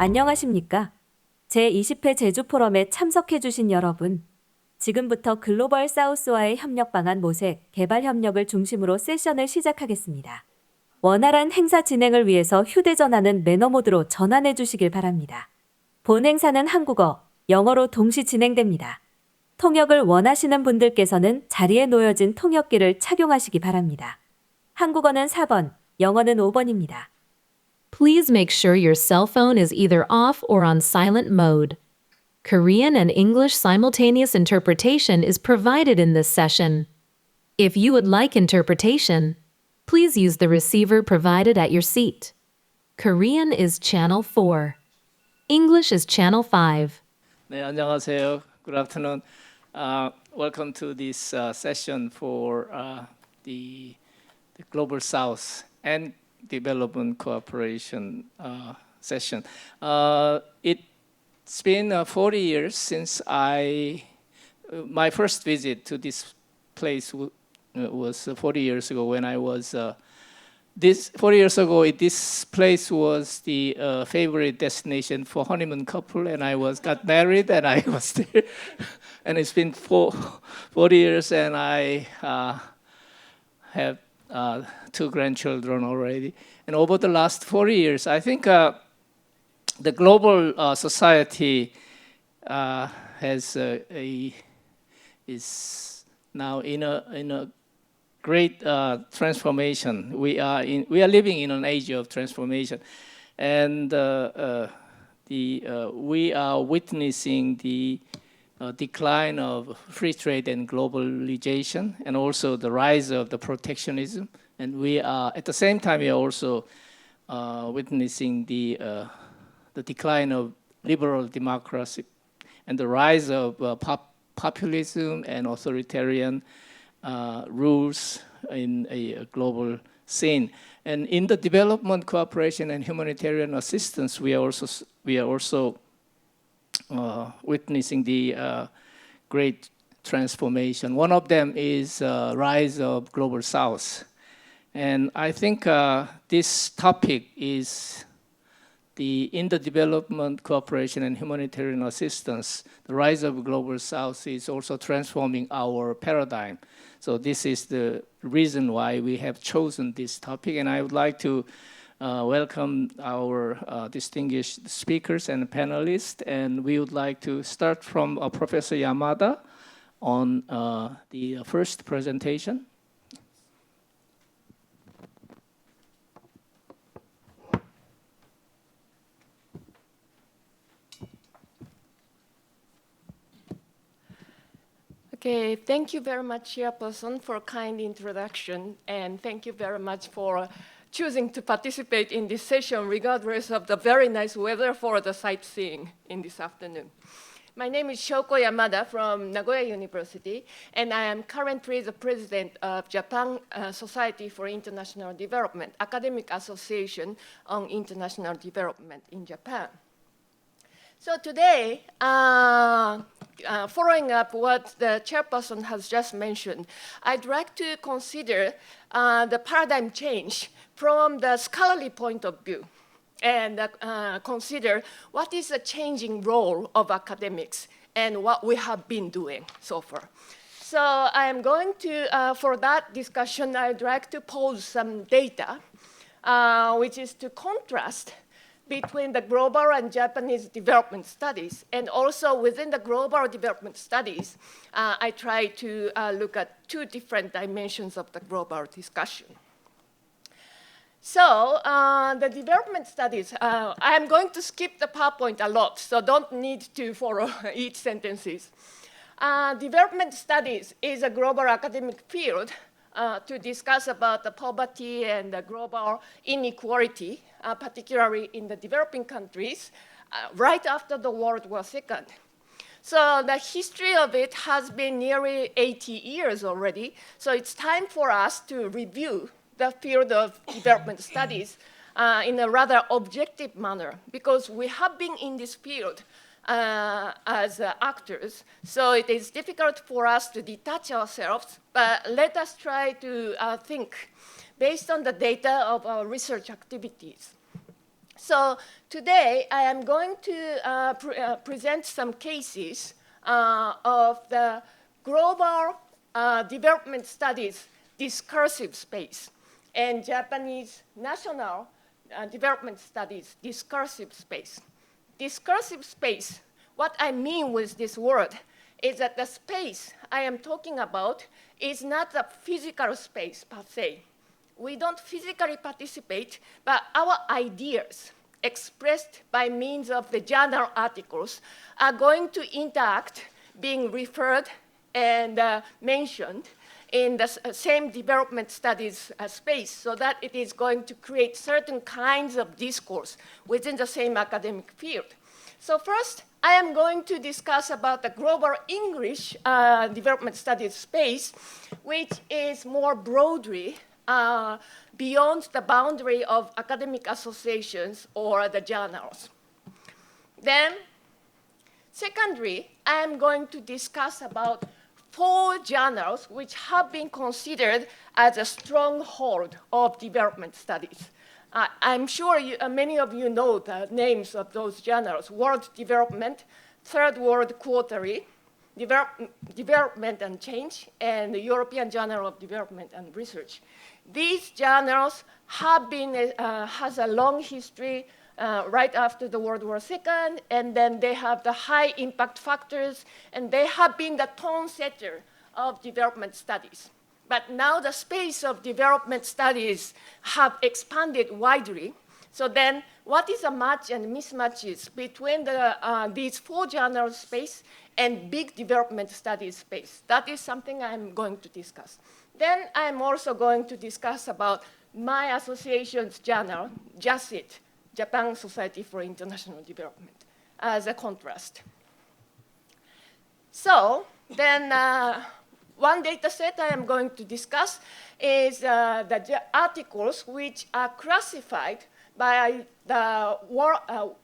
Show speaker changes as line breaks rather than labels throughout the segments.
안녕하십니까? 제20회 제주포럼에 참석해주신 여러분, 지금부터 글로벌 사우스와의 협력방안 모색, 개발협력을 중심으로 세션을 시작하겠습니다. 원활한 행사 진행을 위해서 휴대전화는 매너 모드로 전환해 주시길 바랍니다. 본 행사는 한국어, 영어로 동시 진행됩니다. 통역을 원하시는 분들께서는 자리에 놓여진 통역기를 착용하시기 바랍니다. 한국어는 4번, 영어는 5번입니다.
Please make sure your cell phone is either off or on silent mode. Korean and English simultaneous interpretation is provided in this session. If you would like interpretation, please use the receiver provided at your seat. Korean is channel 4. English is channel 5.
네, 안녕하세요. Good afternoon. Welcome to this session for the Global South and Development Cooperation session. It's been 40 years since my first visit to this place was 40 years ago when I was 40 years ago. This place was the favorite destination for honeymoon couple, and I got married, and I was there. And it's been 40 years, and I have 2 grandchildren already. And over the last 40 years, I think the global society is now in a great transformation. We are living in an age of transformation, and we are witnessing the decline of free trade and globalization, and also the rise of the protectionism. And we are at the same time we are also witnessing the decline of liberal democracy and the rise of populism and authoritarian rules in a global scene. And in the development cooperation and humanitarian assistance, we are also witnessing the great transformation. One of them is rise of Global South. And I think this topic is in the development cooperation and humanitarian assistance, the rise of Global South is also transforming our paradigm. So this is the reason why we have chosen this topic. And I would like to welcome our distinguished speakers and panelists. And we would like to start from Professor Yamada on the first presentation.
Okay, thank you very much, Chairperson, for a kind introduction, and thank you very much for choosing to participate in this session regardless of the very nice weather for the sightseeing in this afternoon. My name is Shoko Yamada from Nagoya University, and I am currently the president of Japan Society for International Development, academic association on international development in Japan. So today, following up what the chairperson has just mentioned, I'd like to consider the paradigm change from the scholarly point of view and consider what is the changing role of academics and what we have been doing so far. So I am going to, for that discussion, I'd like to pose some data, which is to contrast between the global and Japanese development studies. And also within the global development studies, I try to look at 2 different dimensions of the global discussion. So the development studies, I'm going to skip the PowerPoint a lot, so don't need to follow each sentences. Development studies is a global academic field to discuss about the poverty and the global inequality, particularly in the developing countries, right after the World War II. So the history of it has been nearly 80 years already, so it's time for us to review the field of development studies in a rather objective manner, because we have been in this field as actors, so it is difficult for us to detach ourselves, but let us try to think based on the data of our research activities. So today I am going to present some cases of the global development studies discursive space and Japanese national development studies discursive space. Discursive space, what I mean with this word is that the space I am talking about is not a physical space per se. We don't physically participate, but our ideas expressed by means of the journal articles are going to interact, being referred and mentioned in the same development studies space, so that it is going to create certain kinds of discourse within the same academic field. So first, I am going to discuss about the global English development studies space, which is more broadly beyond the boundary of academic associations or the journals. Then, secondly, I am going to discuss about 4 journals which have been considered as a stronghold of development studies. I'm sure many of you know the names of those journals: World Development, Third World Quarterly, Development and Change, and the European Journal of Development and Research. These journals have been, has a long history right after the World War II, and then they have the high impact factors, and they have been the tone setter of development studies. But now the space of development studies have expanded widely. So then what is a match and mismatches between these 4 journals space and big development studies space? That is something I'm going to discuss. Then I'm also going to discuss about my association's journal, JASIT, Japan Society for International Development, as a contrast. So then one data set I am going to discuss is the articles which are classified by the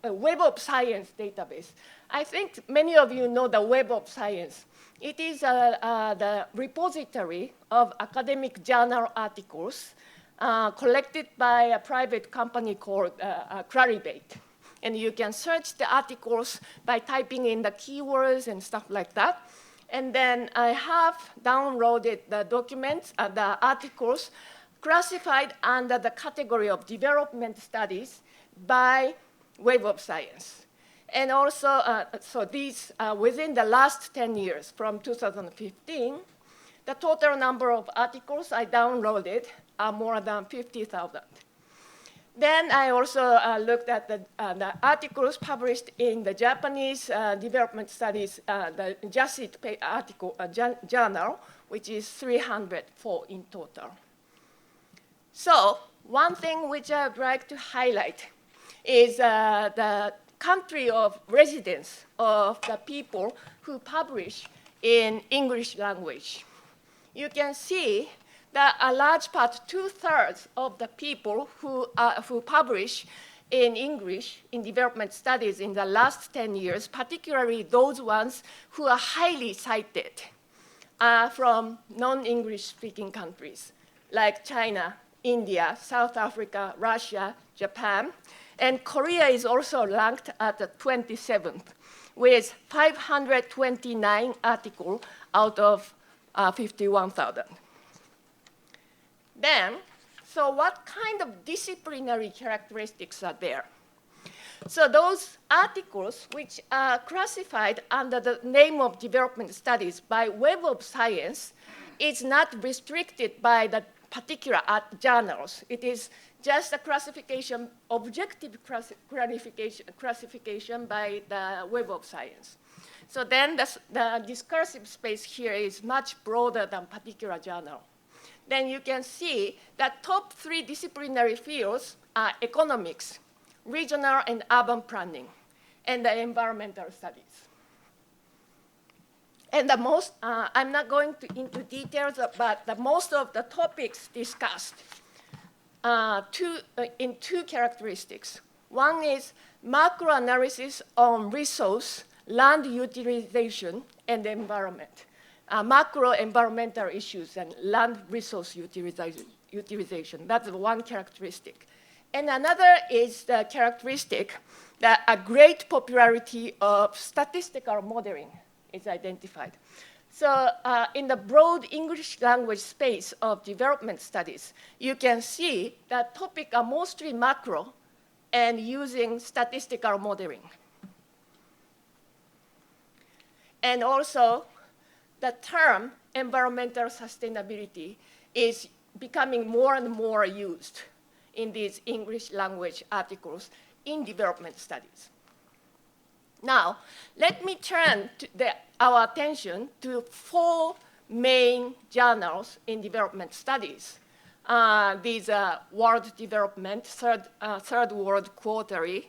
Web of Science database. I think many of you know the Web of Science. It is the repository of academic journal articles collected by a private company called Clarivate. And you can search the articles by typing in the keywords and stuff like that. And then I have downloaded the documents, the articles classified under the category of development studies by Web of Science. And also, so these, within the last 10 years, from 2015, the total number of articles I downloaded are more than 50,000. Then I also looked at the articles published in the Japanese development studies, the JASIT article journal, which is 304 in total. So one thing which I would like to highlight is the country of residence of the people who publish in English language. You can see that a large part, 2/3 of the people who publish in English in development studies in the last 10 years, particularly those ones who are highly cited, are from non-English speaking countries like China, India, South Africa, Russia, Japan, and Korea is also ranked at the 27th with 529 articles out of 51,000. Then, so what kind of disciplinary characteristics are there? So those articles which are classified under the name of development studies by Web of Science is not restricted by the particular journals. It is just a classification, objective classification by the Web of Science. So then the discursive space here is much broader than particular journal. Then you can see that top 3 disciplinary fields are economics, regional and urban planning, and the environmental studies. And the most, I'm not going into details, but the most of the topics discussed in 2 characteristics. One is macro analysis on resource, land utilization, and environment. Macro environmental issues and land resource utilization. That's one characteristic. And another is the characteristic that a great popularity of statistical modeling is identified. So in the broad English language space of development studies, you can see that topics are mostly macro and using statistical modeling. And also, the term environmental sustainability is becoming more and more used in these English language articles in development studies. Now, let me turn our attention to 4 main journals in development studies. These are World Development, Third World Quarterly,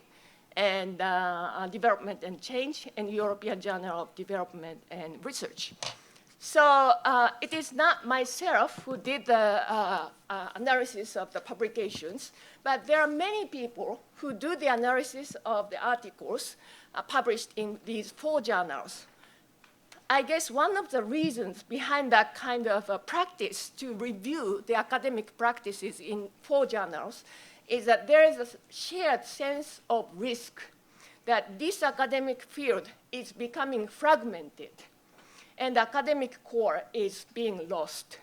and Development and Change, and European Journal of Development and Research. So it is not myself who did the analysis of the publications, but there are many people who do the analysis of the articles published in these 4 journals. I guess one of the reasons behind that kind of practice to review the academic practices in 4 journals is that there is a shared sense of risk that this academic field is becoming fragmented and the academic core is being lost.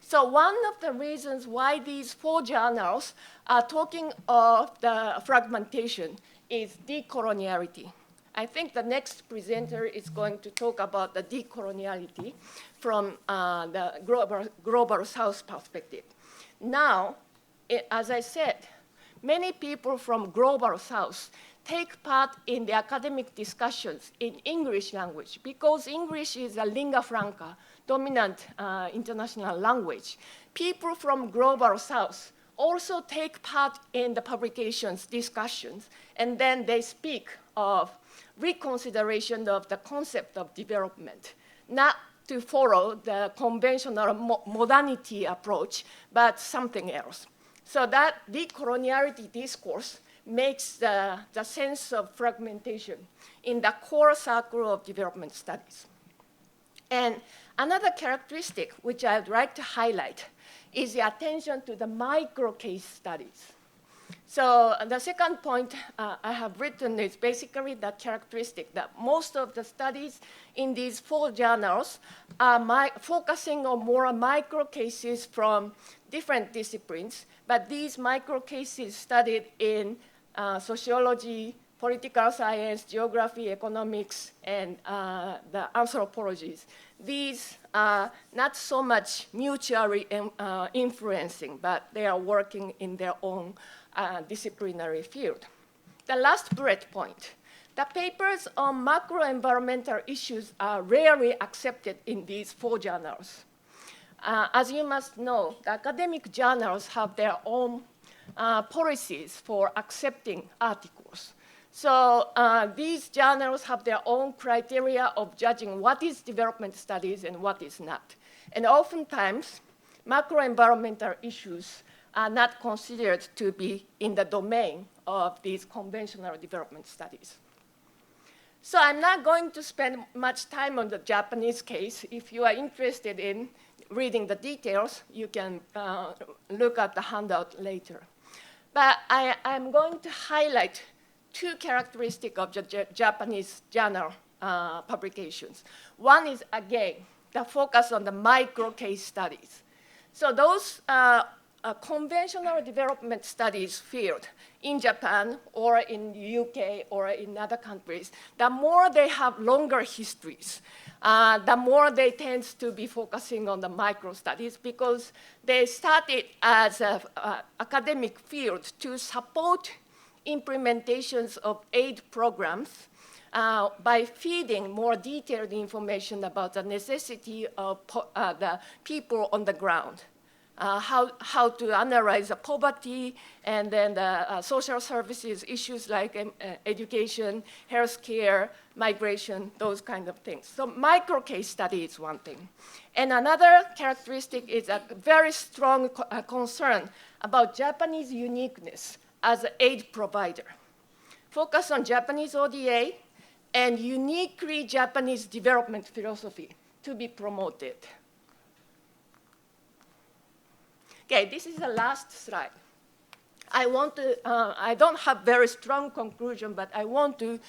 So one of the reasons why these 4 journals are talking of the fragmentation is decoloniality. I think the next presenter is going to talk about the decoloniality from the global South perspective. Now, as I said, many people from global South take part in the academic discussions in English language because English is a lingua franca, dominant international language. People from global South also take part in the publications, discussions, and then they speak of reconsideration of the concept of development, not to follow the conventional modernity approach, but something else. So that decoloniality discourse makes the sense of fragmentation in the core circle of development studies. And another characteristic which I would like to highlight is the attention to the micro case studies. So the second point I have written is basically the characteristic that most of the studies in these 4 journals are focusing on more micro cases from different disciplines, but these micro cases studied in sociology, political science, geography, economics, and the anthropologies. These are not so much mutually influencing, but they are working in their own disciplinary field. The last bullet point, the papers on macro-environmental issues are rarely accepted in these 4 journals. As you must know, the academic journals have their own policies for accepting articles. So these journals have their own criteria of judging what is development studies and what is not. And oftentimes, macro-environmental issues are not considered to be in the domain of these conventional development studies. So I'm not going to spend much time on the Japanese case. If you are interested in reading the details, you can look at the handout later. But I'm going to highlight 2 characteristics of the Japanese journal publications. One is, again, the focus on the micro case studies. So those conventional development studies field in Japan or in the UK or in other countries, the more they have longer histories, the more they tend to be focusing on the micro studies because they started as an academic field to support implementations of aid programs by feeding more detailed information about the necessity of the people on the ground. How to analyze the poverty and then the social services issues like education, healthcare, migration, those kind of things. So micro case study is one thing. And another characteristic is a very strong concern about Japanese uniqueness as an aid provider. Focus on Japanese ODA and uniquely Japanese development philosophy to be promoted. Okay, this is the last slide. I don't have very strong conclusion, but I want to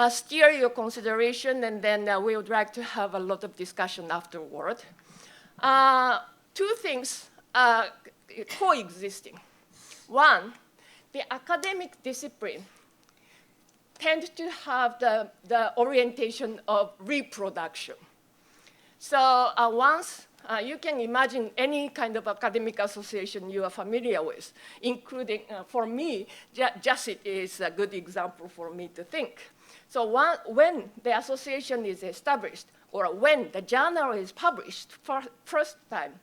steer your consideration, and then we would like to have a lot of discussion afterward. Two things are coexisting. One, the academic discipline tends to have the orientation of reproduction. So once you can imagine any kind of academic association you are familiar with, including, for me, JASIT is a good example for me to think. So when the association is established, or when the journal is published for first time,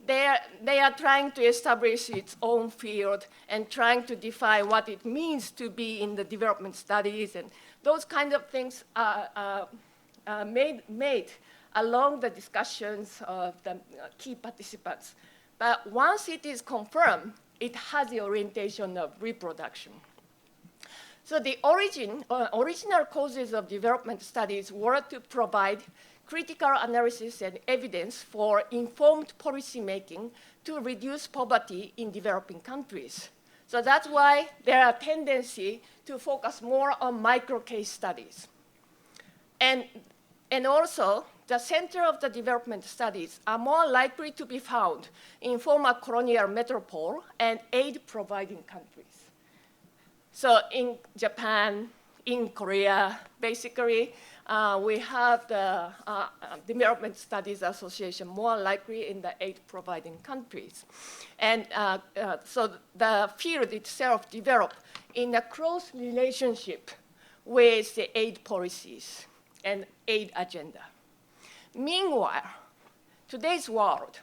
they are trying to establish its own field and trying to define what it means to be in the development studies, and those kind of things are made along the discussions of the key participants. But once it is confirmed, it has the orientation of reproduction. So the original causes of development studies were to provide critical analysis and evidence for informed policymaking to reduce poverty in developing countries. So that's why there are tendency to focus more on micro case studies. And also, the center of the development studies are more likely to be found in former colonial metropole and aid-providing countries. So in Japan, in Korea, basically, we have the Development Studies Association more likely in the aid-providing countries. And so the field itself developed in a close relationship with the aid policies and aid agenda. Meanwhile, today's world,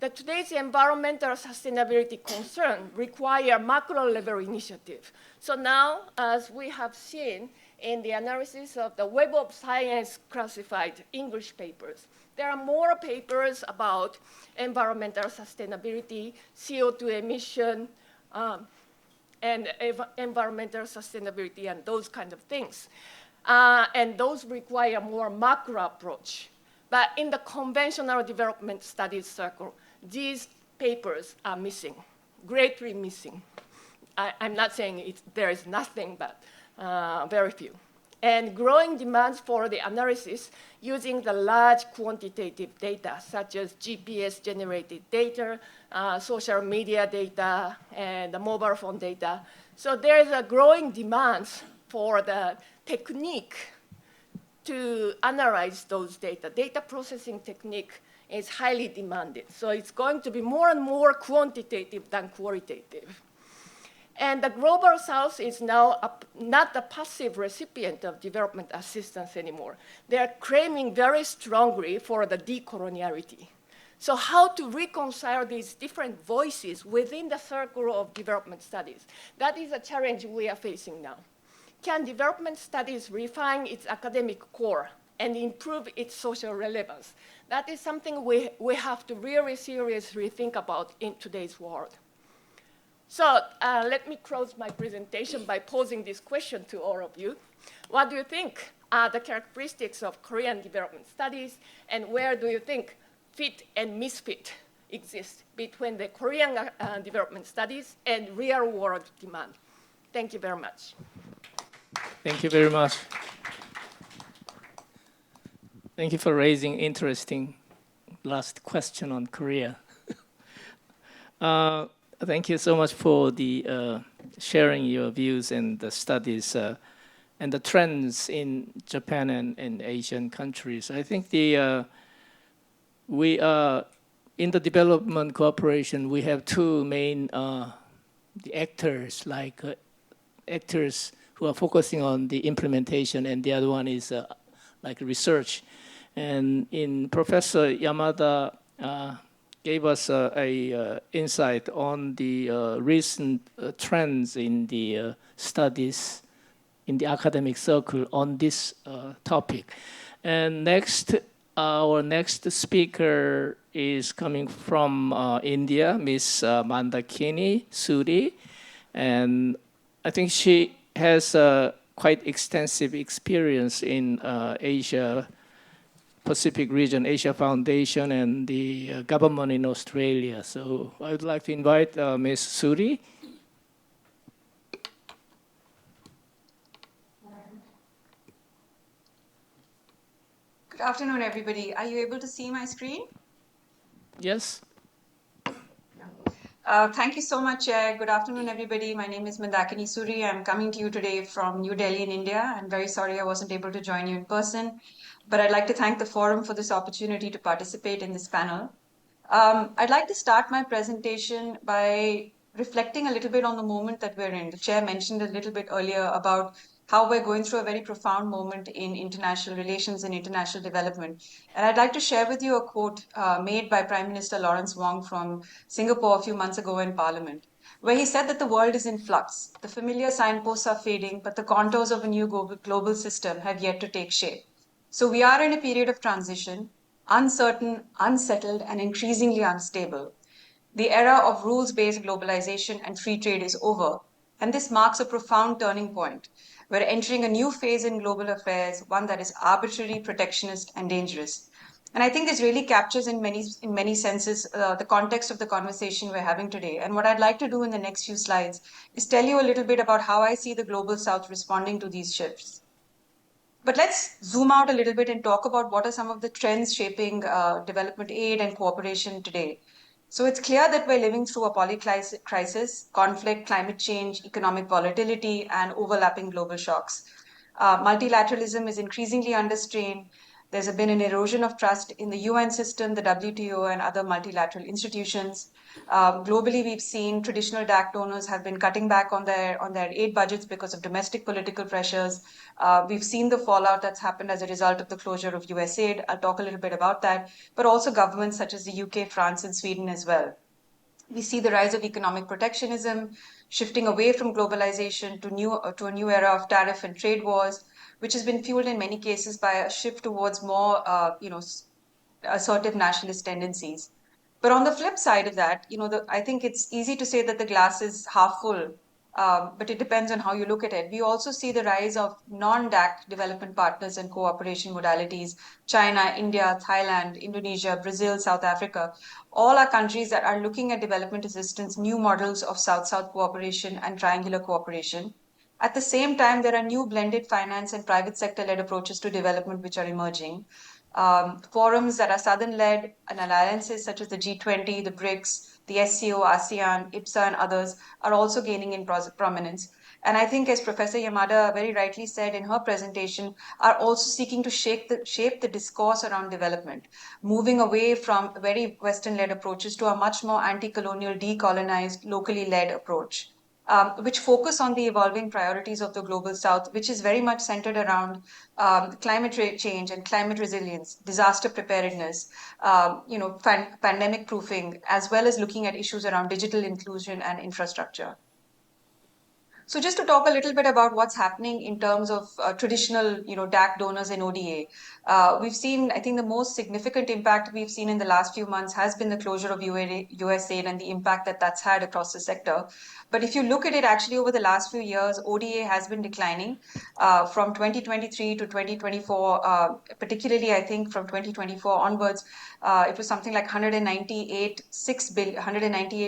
today's environmental sustainability concern require macro-level initiative. So now, as we have seen in the analysis of the Web of Science classified English papers, there are more papers about environmental sustainability, CO2 emission, and environmental sustainability and those kind of things. And those require more macro approach. But in the conventional development studies circle, these papers are missing, greatly missing. I'm not saying there is nothing, but very few. And growing demands for the analysis using the large quantitative data, such as GPS-generated data, social media data, and the mobile phone data. So there is a growing demand for the technique to analyze those data. Data processing technique is highly demanded. So it's going to be more and more quantitative than qualitative. And the Global South is now not a passive recipient of development assistance anymore. They're claiming very strongly for the decoloniality. So how to reconcile these different voices within the circle of development studies? That is a challenge we are facing now. Can development studies refine its academic core and improve its social relevance? That is something we have to really seriously think about in today's world. So let me close my presentation by posing this question to all of you. What do you think are the characteristics of Korean development studies, and where do you think fit and misfit exist between the Korean development studies and real world demand? Thank you very much.
Thank you very much. Thank you for raising interesting last question on Korea. Thank you so much for the sharing your views and the studies and the trends in Japan and Asian countries. I think we are in the development cooperation. We have two main the actors, like actors who are focusing on the implementation, and the other one is like research. And in Professor Yamada gave us a insight on the recent trends in the studies in the academic circle on this topic. And next, our next speaker is coming from India, Miss Mandakini Suri, and I think she has quite extensive experience in Asia Pacific region, Asia Foundation, and the government in Australia. So I would like to invite Ms. Suri
Good afternoon, everybody. Are you able to see my screen?
Yes.
Thank you so much, Chair. Good afternoon, everybody. My name is Mandakini Suri. I'm coming to you today from New Delhi in India. I'm very sorry I wasn't able to join you in person, but I'd like to thank the forum for this opportunity to participate in this panel. I'd like to start my presentation by reflecting a little bit on the moment that we're in. The Chair mentioned a little bit earlier about how we're going through a very profound moment in international relations and international development. And I'd like to share with you a quote made by Prime Minister Lawrence Wong from Singapore a few months ago in Parliament, where he said that the world is in flux. The familiar signposts are fading, but the contours of a new global system have yet to take shape. So we are in a period of transition, uncertain, unsettled, and increasingly unstable. The era of rules-based globalization and free trade is over, and this marks a profound turning point. We're entering a new phase in global affairs, one that is arbitrary, protectionist, and dangerous. And I think this really captures in many senses the context of the conversation we're having today. And what I'd like to do in the next few slides is tell you a little bit about how I see the Global South responding to these shifts. But let's zoom out a little bit and talk about what are some of the trends shaping development aid and cooperation today. So it's clear that we're living through a polycrisis, conflict, climate change, economic volatility, and overlapping global shocks. Multilateralism is increasingly under strain. There's been an erosion of trust in the UN system, the WTO, and other multilateral institutions. Globally, we've seen traditional DAC donors have been cutting back on their aid budgets because of domestic political pressures. We've seen the fallout that's happened as a result of the closure of USAID. I'll talk a little bit about that, but also governments such as the UK, France, and Sweden as well. We see the rise of economic protectionism, shifting away from globalization to a new era of tariff and trade wars, which has been fueled in many cases by a shift towards more, assertive nationalist tendencies. But on the flip side of that, I think it's easy to say that the glass is half full, but it depends on how you look at it. We also see the rise of non-DAC development partners and cooperation modalities. China, India, Thailand, Indonesia, Brazil, South Africa, all are countries that are looking at development assistance, new models of South-South cooperation and triangular cooperation. At the same time, there are new blended finance and private sector-led approaches to development which are emerging. Forums that are Southern-led and alliances such as the G20, the BRICS, the SCO, ASEAN, IPSA, and others are also gaining in prominence. And I think, as Professor Yamada very rightly said in her presentation, are also seeking to shape the discourse around development, moving away from very Western-led approaches to a much more anti-colonial, decolonized, locally led approach. Which focus on the evolving priorities of the Global South, which is very much centered around climate change and climate resilience, disaster preparedness, pandemic proofing, as well as looking at issues around digital inclusion and infrastructure. So just to talk a little bit about what's happening in terms of traditional, DAC donors and ODA, we've seen, I think the most significant impact we've seen in the last few months has been the closure of USAID and the impact that that's had across the sector. But if you look at it actually over the last few years, ODA has been declining from 2023 to 2024, particularly I think from 2024 onwards, it was something like 198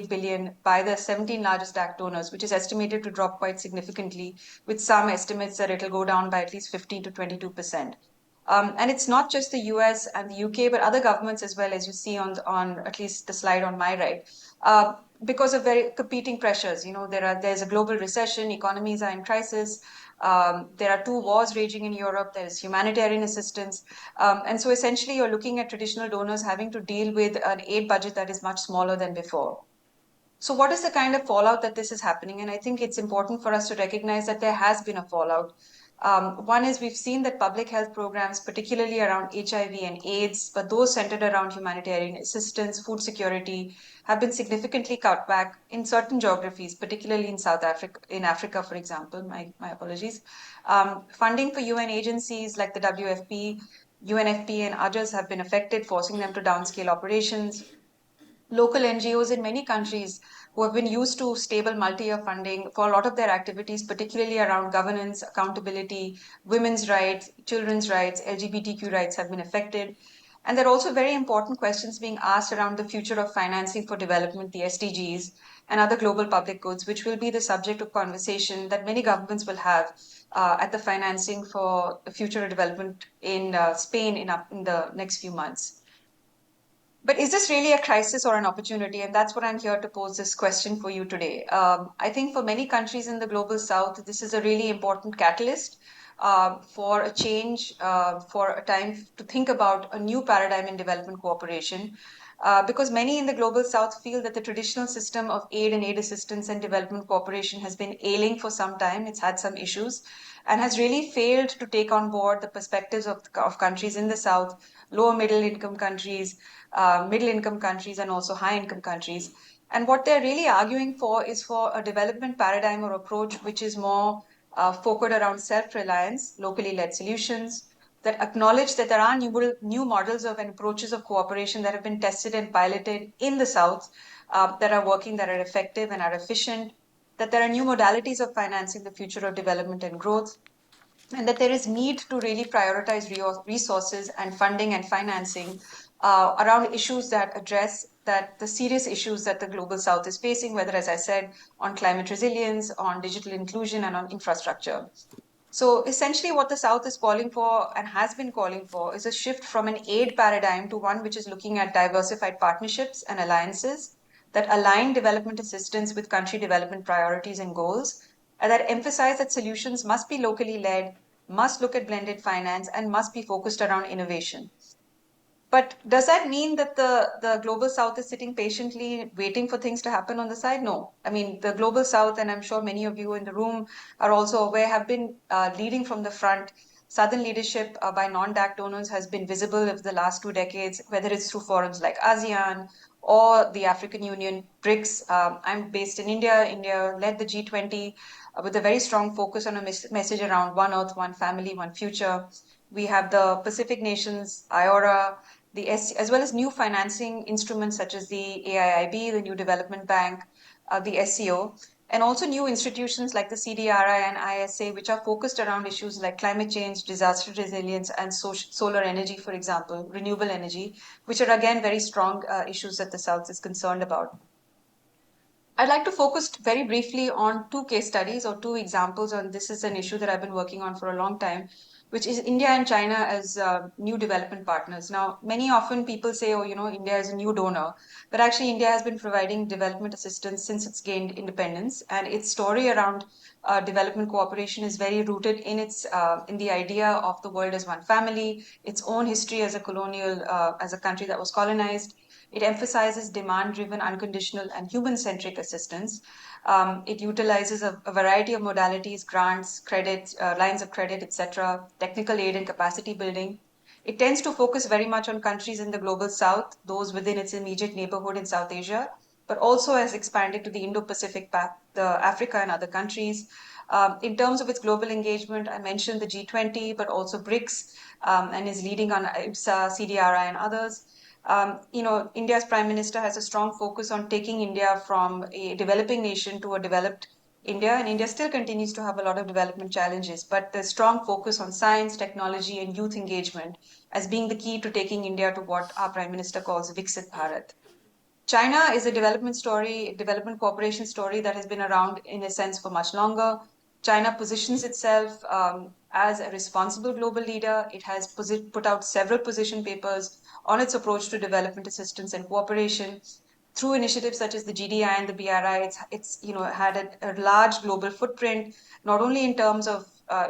billion by the 17 largest DAC donors, which is estimated to drop quite significantly, with some estimates that it'll go down by at least 15 to 22%. And it's not just the US and the UK, but other governments as well, as you see on at least the slide on my right, because of very competing pressures. There's a global recession, economies are in crisis. There are 2 wars raging in Europe. There's humanitarian assistance. And so essentially you're looking at traditional donors having to deal with an aid budget that is much smaller than before. So what is the kind of fallout that this is happening? And I think it's important for us to recognize that there has been a fallout. One is we've seen that public health programs, particularly around HIV and AIDS, but those centered around humanitarian assistance, food security, have been significantly cut back in certain geographies, particularly in Africa, for example. My apologies. Funding for UN agencies like the WFP, UNFP, and others have been affected, forcing them to downscale operations. Local NGOs in many countries who have been used to stable multi-year funding for a lot of their activities, particularly around governance, accountability, women's rights, children's rights, LGBTQ rights, have been affected. And there are also very important questions being asked around the future of financing for development, the SDGs, and other global public goods, which will be the subject of conversation that many governments will have at the financing for the future of development in Spain in the next few months. But is this really a crisis or an opportunity? And that's what I'm here to pose this question for you today. I think for many countries in the global south, this is a really important catalyst for a change, for a time to think about a new paradigm in development cooperation. Because many in the global south feel that the traditional system of aid and aid assistance and development cooperation has been ailing for some time. It's had some issues and has really failed to take on board the perspectives of countries in the south, lower middle income countries, middle income countries, and also high income countries. And what they're really arguing for is for a development paradigm or approach which is more focused around self-reliance, locally led solutions, that acknowledge that there are new models of and approaches of cooperation that have been tested and piloted in the South that are working, that are effective and are efficient, that there are new modalities of financing the future of development and growth, and that there is need to really prioritize resources and funding and financing around issues that address the serious issues that the global south is facing, whether, as I said, on climate resilience, on digital inclusion, and on infrastructure. So essentially what the South is calling for and has been calling for is a shift from an aid paradigm to one which is looking at diversified partnerships and alliances that align development assistance with country development priorities and goals, and that emphasize that solutions must be locally led, must look at blended finance, and must be focused around innovation. But does that mean that the global south is sitting patiently waiting for things to happen on the side? No. I mean, the global south, and I'm sure many of you in the room are also aware, have been leading from the front. Southern leadership by non-DAC donors has been visible over the last 2 decades, whether it's through forums like ASEAN or the African Union, BRICS. I'm based in India. India led the G20 with a very strong focus on a message around one earth, one family, one future. We have the Pacific nations, IORA, as well as new financing instruments such as the AIIB, the New Development Bank, the SCO, and also new institutions like the CDRI and ISA, which are focused around issues like climate change, disaster resilience, and solar energy, for example, renewable energy, which are again very strong issues that the South is concerned about. I'd like to focus very briefly on 2 case studies or 2 examples on this is an issue that I've been working on for a long time, which is India and China as new development partners. Now, many often people say, oh, India is a new donor, but actually India has been providing development assistance since it's gained independence, and its story around development cooperation is very rooted in in the idea of the world as one family, its own history as a colonial, as a country that was colonized. It emphasizes demand-driven, unconditional, and human-centric assistance. It utilizes a variety of modalities, grants, credit, lines of credit, etc., technical aid and capacity building. It tends to focus very much on countries in the global south, those within its immediate neighborhood in South Asia, but also has expanded to the Indo-Pacific, the Africa and other countries. In terms of its global engagement, I mentioned the G20, but also BRICS, and is leading on IPSA, CDRI, and others. India's Prime Minister has a strong focus on taking India from a developing nation to a developed India, and India still continues to have a lot of development challenges, but the strong focus on science, technology, and youth engagement as being the key to taking India to what our Prime Minister calls Viksit Bharat. China is a development story, development cooperation story that has been around in a sense for much longer. China positions itself as a responsible global leader. It has put out several position papers on its approach to development assistance and cooperation. Through initiatives such as the GDI and the BRI, it's had a large global footprint, not only in terms of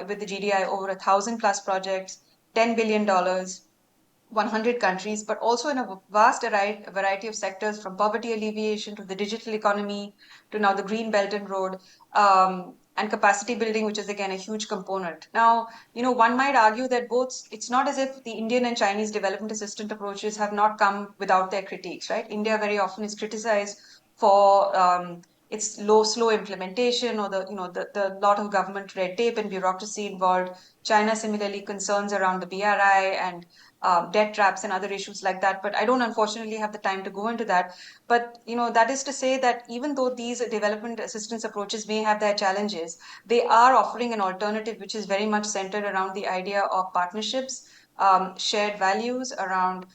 with the GDI over 1,000 plus projects, $10 billion, 100 countries, but also in a vast variety of sectors, from poverty alleviation to the digital economy to now the Green Belt and Road, and capacity building, which is again a huge component. Now, one might argue that it's not as if the Indian and Chinese development assistance approaches have not come without their critiques, right? India very often is criticized for its slow implementation, or the lot of government red tape and bureaucracy involved. China similarly concerns around the BRI and debt traps and other issues like that. But I don't unfortunately have the time to go into that. But that is to say that even though these development assistance approaches may have their challenges, they are offering an alternative which is very much centered around the idea of partnerships, shared values around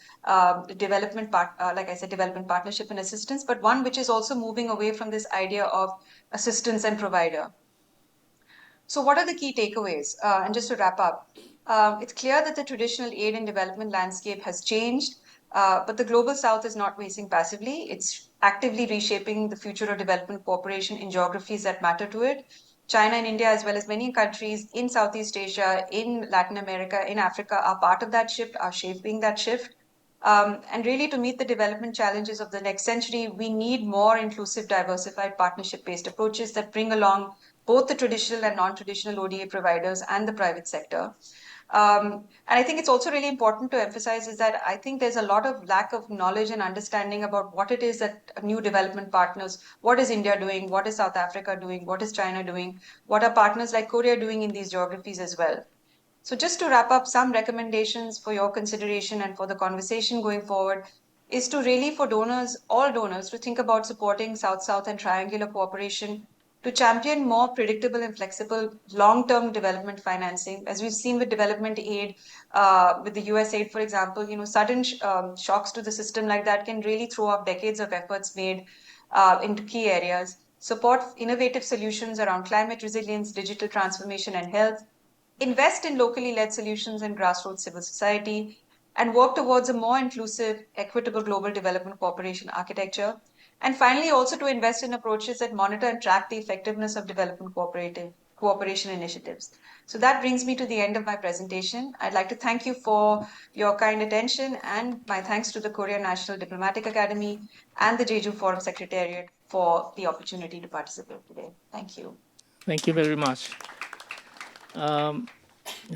development, like I said, development partnership and assistance, but one which is also moving away from this idea of assistance and provider. So what are the key takeaways? And just to wrap up, it's clear that the traditional aid and development landscape has changed, but the Global South is not waiting passively. It's actively reshaping the future of development cooperation in geographies that matter to it. China and India, as well as many countries in Southeast Asia, in Latin America, in Africa, are part of that shift, are shaping that shift. And really, to meet the development challenges of the next century, we need more inclusive, diversified, partnership-based approaches that bring along both the traditional and non-traditional ODA providers and the private sector. And I think it's also really important to emphasize is that I think there's a lot of lack of knowledge and understanding about what it is that new development partners, what is India doing, what is South Africa doing, what is China doing, what are partners like Korea doing in these geographies as well. So just to wrap up, some recommendations for your consideration and for the conversation going forward is to really for donors, all donors, to think about supporting South-South and triangular cooperation, to champion more predictable and flexible long-term development financing. As we've seen with development aid, with the US aid, for example, sudden shocks to the system like that can really throw off decades of efforts made into key areas. Support innovative solutions around climate resilience, digital transformation, and health. Invest in locally led solutions and grassroots civil society, and work towards a more inclusive, equitable global development cooperation architecture. And finally, also to invest in approaches that monitor and track the effectiveness of development cooperation initiatives. So that brings me to the end of my presentation. I'd like to thank you for your kind attention, and my thanks to the Korea National Diplomatic Academy and the Jeju Forum Secretariat for the opportunity to participate today. Thank you.
Thank you very much.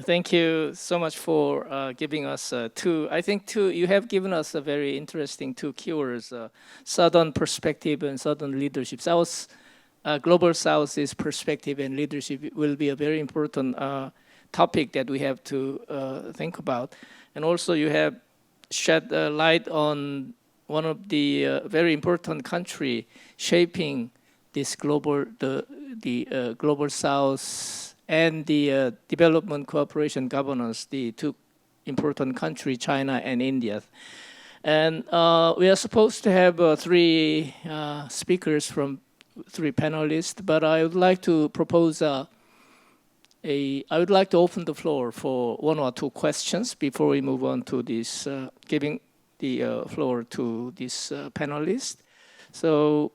Thank you so much for giving us you have given us a very interesting two keywords, Southern perspective and Southern leadership. Global South's perspective and leadership will be a very important topic that we have to think about. And also you have shed a light on one of the very important country shaping this global South and the development cooperation governance, the two important countries, China and India. And we are supposed to have three speakers from three panelists, but I would like to propose I would like to open the floor for one or two questions before we move on to this, giving the floor to this panelist. So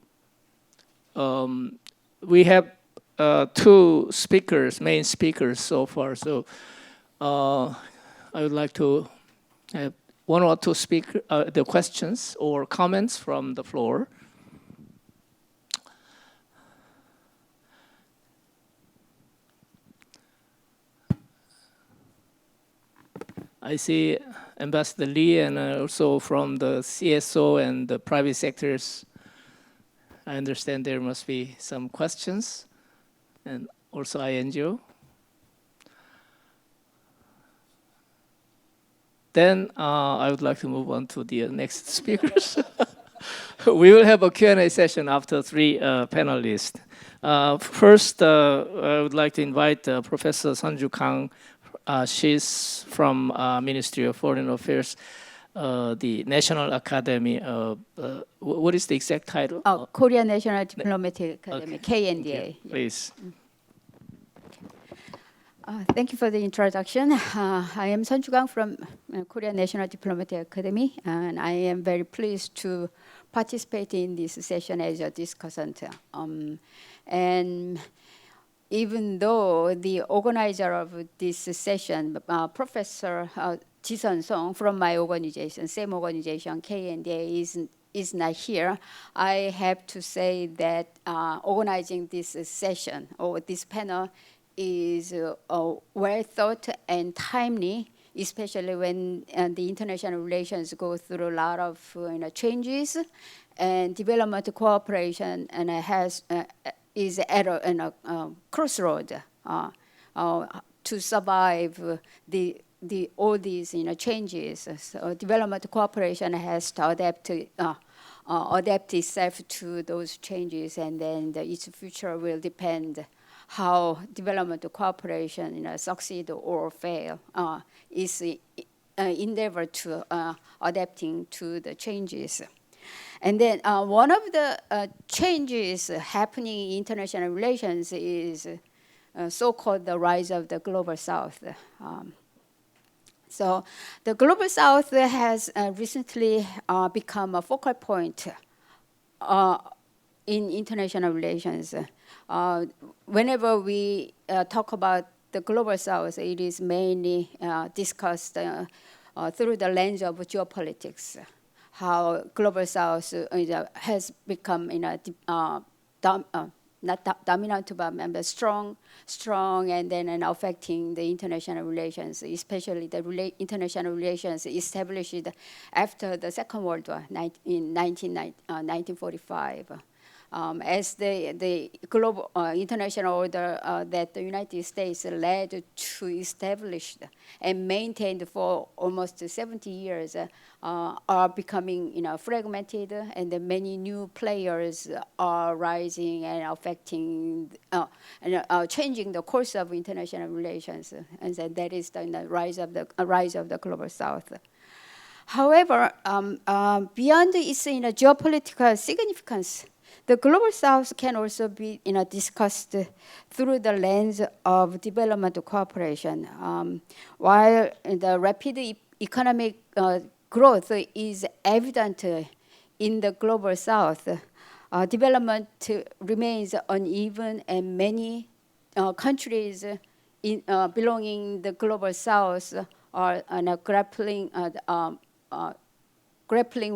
we have two main speakers so far. So I would like to have one or two the questions or comments from the floor. I see Ambassador Lee and also from the CSO and the private sectors. I understand there must be some questions. And also INGO. Then I would like to move on to the next speakers. We will have a Q&A session after three panelists. First, I would like to invite Professor Sunju Kang. She's from Ministry of Foreign Affairs, the National Academy of, what is the exact title?
Korea National Diplomatic Academy,
Okay.
KNDA.
Please.
Thank you for the introduction. I am Sunju Kang from Korea National Diplomatic Academy, and I am very pleased to participate in this session as a discussant. And even though the organizer of this session, Professor Ji-sun Song from my organization, same organization, KNDA, is not here, I have to say that organizing this session or this panel is well thought and timely, especially when the international relations go through a lot of changes, and development cooperation and is at a crossroad to survive all these changes. So development cooperation has to adapt itself to those changes, and then its future will depend how development cooperation succeed or fail. Is endeavor to adapting to the changes. And then one of the changes happening in international relations is so-called the rise of the global south. So the global south has recently become a focal point in international relations. Whenever we talk about the global south, it is mainly discussed through the lens of geopolitics. How global south has become not dominant but strong, and then affecting the international relations, especially the international relations established after the Second World War in 1945. As the global international order that the United States led to establish and maintained for almost 70 years are becoming fragmented, and many new players are rising and affecting and changing the course of international relations, and that is the rise of the global south. However, beyond its geopolitical significance, the global south can also be discussed through the lens of development cooperation. While the rapid economic growth is evident in the global south, development remains uneven, and many countries belonging the global south are grappling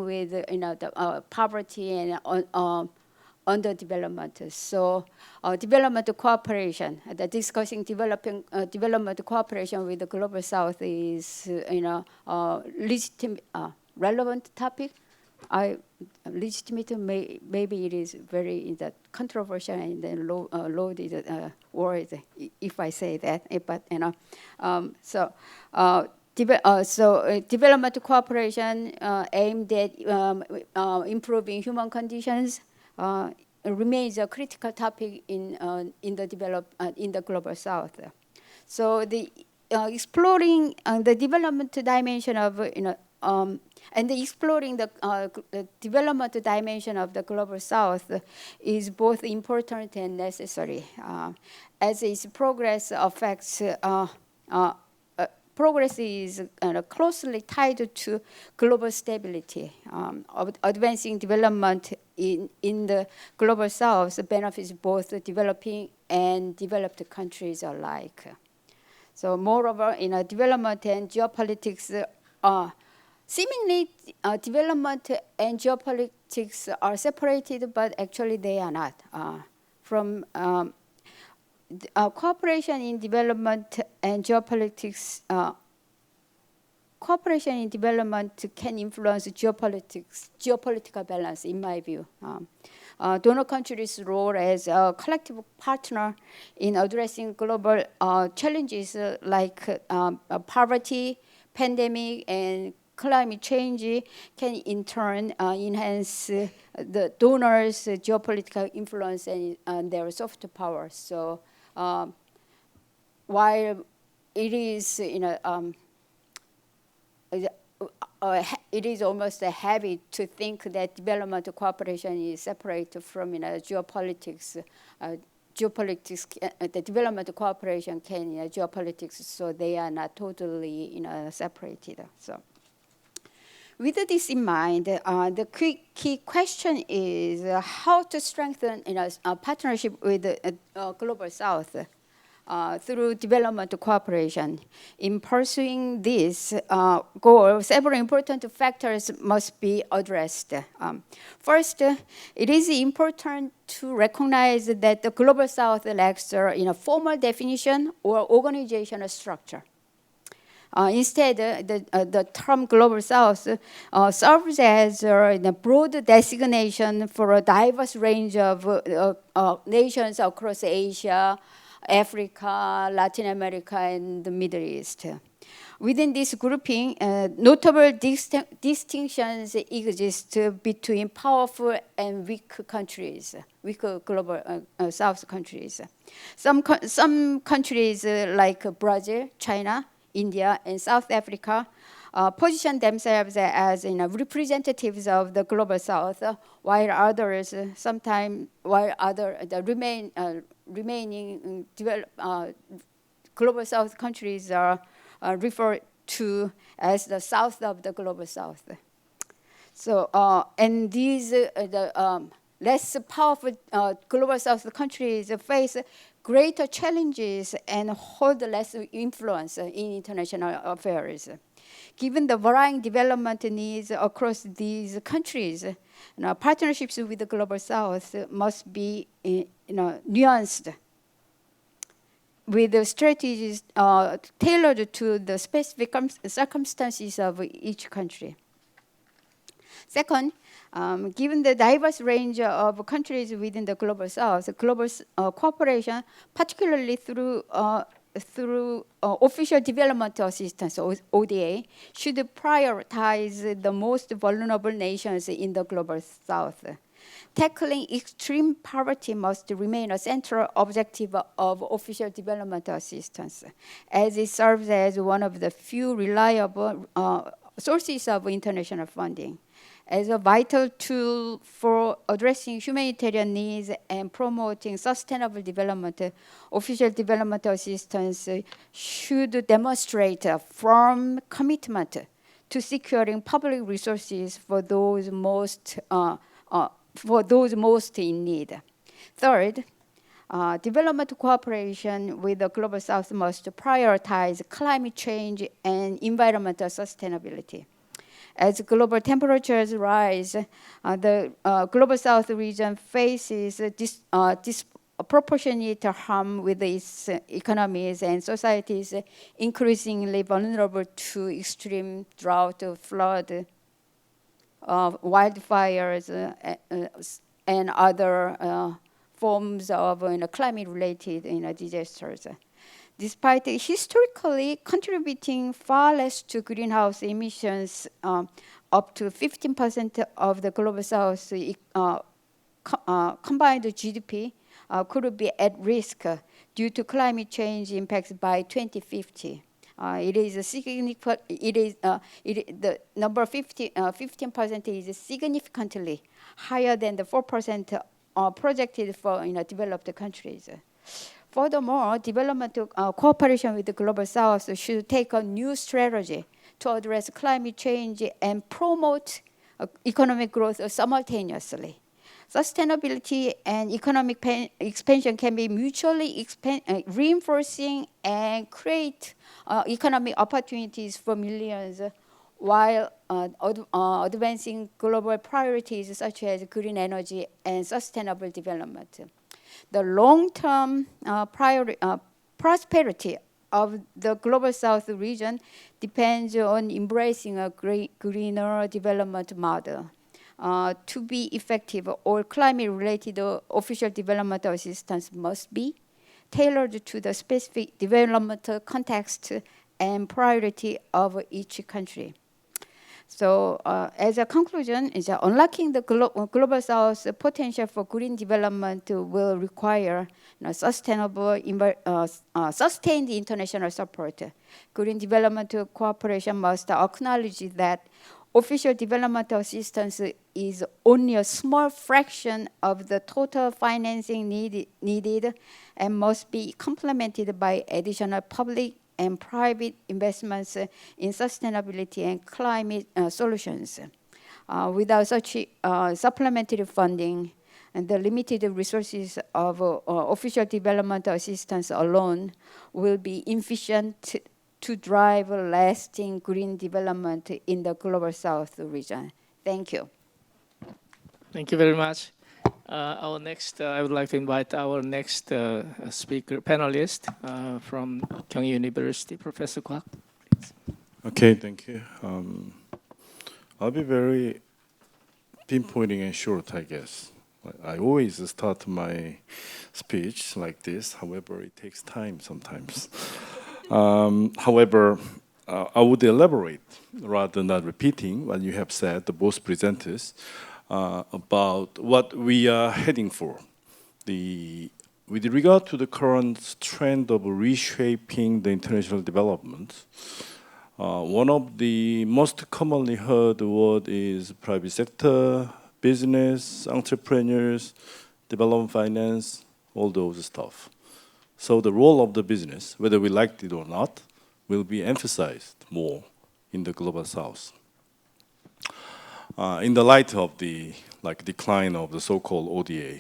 with the poverty and underdevelopment. So development cooperation, discussing development cooperation with the global south is legitimate, relevant topic. Legitimate, maybe it is very controversial and then loaded word if I say that. But development cooperation aimed at improving human conditions remains a critical topic in the global south. So exploring the development dimension of exploring the development dimension of the global south is both important and necessary, as its progress affects. Progress is closely tied to global stability. Advancing development in the global south benefits both developing and developed countries alike. So moreover, development and geopolitics seemingly development and geopolitics are separated, but actually they are not. Cooperation in development and geopolitics, cooperation in development can influence geopolitical balance, in my view. Donor countries' role as a collective partner in addressing global challenges like poverty, pandemic, and climate change can in turn enhance the donors' geopolitical influence and their soft power. So while it is it is almost a habit to think that development cooperation is separate from geopolitics. The development cooperation can geopolitics, so they are not totally separated. So, with this in mind, the key question is how to strengthen a partnership with the Global South through development cooperation. In pursuing this goal, several important factors must be addressed. First, it is important to recognize that the Global South lacks a formal definition or organizational structure. Instead, the term Global South serves as a broad designation for a diverse range of nations across Asia, Africa, Latin America, and the Middle East. Within this grouping, notable distinctions exist between powerful and weak countries, weak global South countries. Some countries like Brazil, China, India, and South Africa position themselves as representatives of the global south, while others the remaining global south countries are referred to as the south of the global south. So, and these less powerful global south countries face greater challenges and hold less influence in international affairs. Given the varying development needs across these countries, partnerships with the global south must be nuanced, with the strategies tailored to the specific circumstances of each country. Second, given the diverse range of countries within the global south, global cooperation, particularly through official development assistance, ODA, should prioritize the most vulnerable nations in the global south. Tackling extreme poverty must remain a central objective of official development assistance, as it serves as one of the few reliable sources of international funding. As a vital tool for addressing humanitarian needs and promoting sustainable development, official development assistance should demonstrate a firm commitment to securing public resources for those most in need. Third, development cooperation with the global south must prioritize climate change and environmental sustainability. As global temperatures rise, the global south region faces disproportionate harm with its economies and societies increasingly vulnerable to extreme drought, flood, wildfires, and other forms of climate-related disasters. Despite historically contributing far less to greenhouse emissions, up to 15% of the global south combined GDP could be at risk due to climate change impacts by 2050. It is a significant. The number 15% is significantly higher than the 4% projected for developed countries. Furthermore, development cooperation with the global south should take a new strategy to address climate change and promote economic growth simultaneously. Sustainability and economic expansion can be mutually reinforcing and create economic opportunities for millions, while advancing global priorities such as green energy and sustainable development. The long-term prosperity of the global south region depends on embracing a greener development model. To be effective, all climate-related official development assistance must be tailored to the specific developmental context and priority of each country. So as a conclusion, is that unlocking the global south's potential for green development will require sustainable, sustained international support. Green development cooperation must acknowledge that official development assistance is only a small fraction of the total financing needed and must be complemented by additional public and private investments in sustainability and climate solutions. Without such supplementary funding, and the limited resources of official development assistance alone will be insufficient to drive lasting green development in the global south region. Thank you.
Thank you very much. Our next, I would like to invite our next speaker, panelist from Kyung University, Professor Kwak. Please.
Okay, thank you. I'll be very pinpointing and short, I guess. I always start my speech like this. However, it takes time sometimes. However, I would elaborate rather than not repeating what you have said, the both presenters, about what we are heading for. With regard to the current trend of reshaping the international development, One of the most commonly heard word is private sector, business, entrepreneurs, development finance, all those stuff. So the role of the business, whether we liked it or not, will be emphasized more in the Global South. In the light of the decline of the so-called ODA,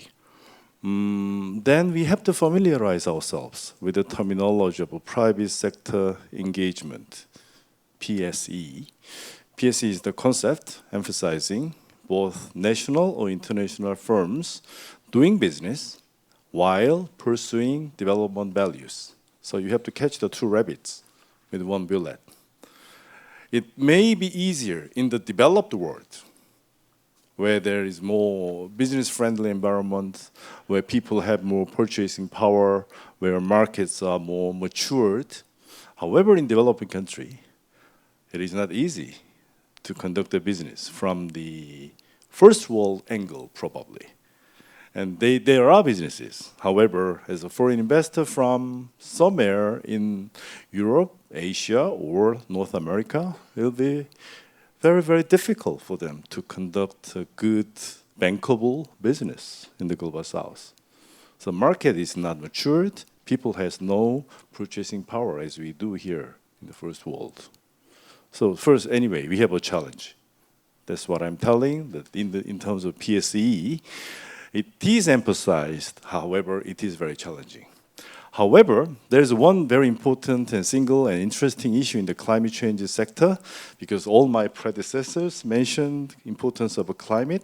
then we have to familiarize ourselves with the terminology of private sector engagement, PSE. PSE is the concept emphasizing both national or international firms doing business while pursuing development values. So you have to catch the two rabbits with one bullet. It may be easier in the developed world, where there is more business-friendly environment, where people have more purchasing power, where markets are more matured. However, in developing country, it is not easy to conduct a business from the first world angle, probably. And there are businesses. However, as a foreign investor from somewhere in Europe, Asia, or North America, it will be very, very difficult for them to conduct a good, bankable business in the Global South. So market is not matured. People has no purchasing power as we do here in the first world. So first, anyway, we have a challenge. That's what I'm telling, that in terms of PSE, it is emphasized, however, it is very challenging. However, there is one very important and single and interesting issue in the climate change sector, because all my predecessors mentioned importance of a climate.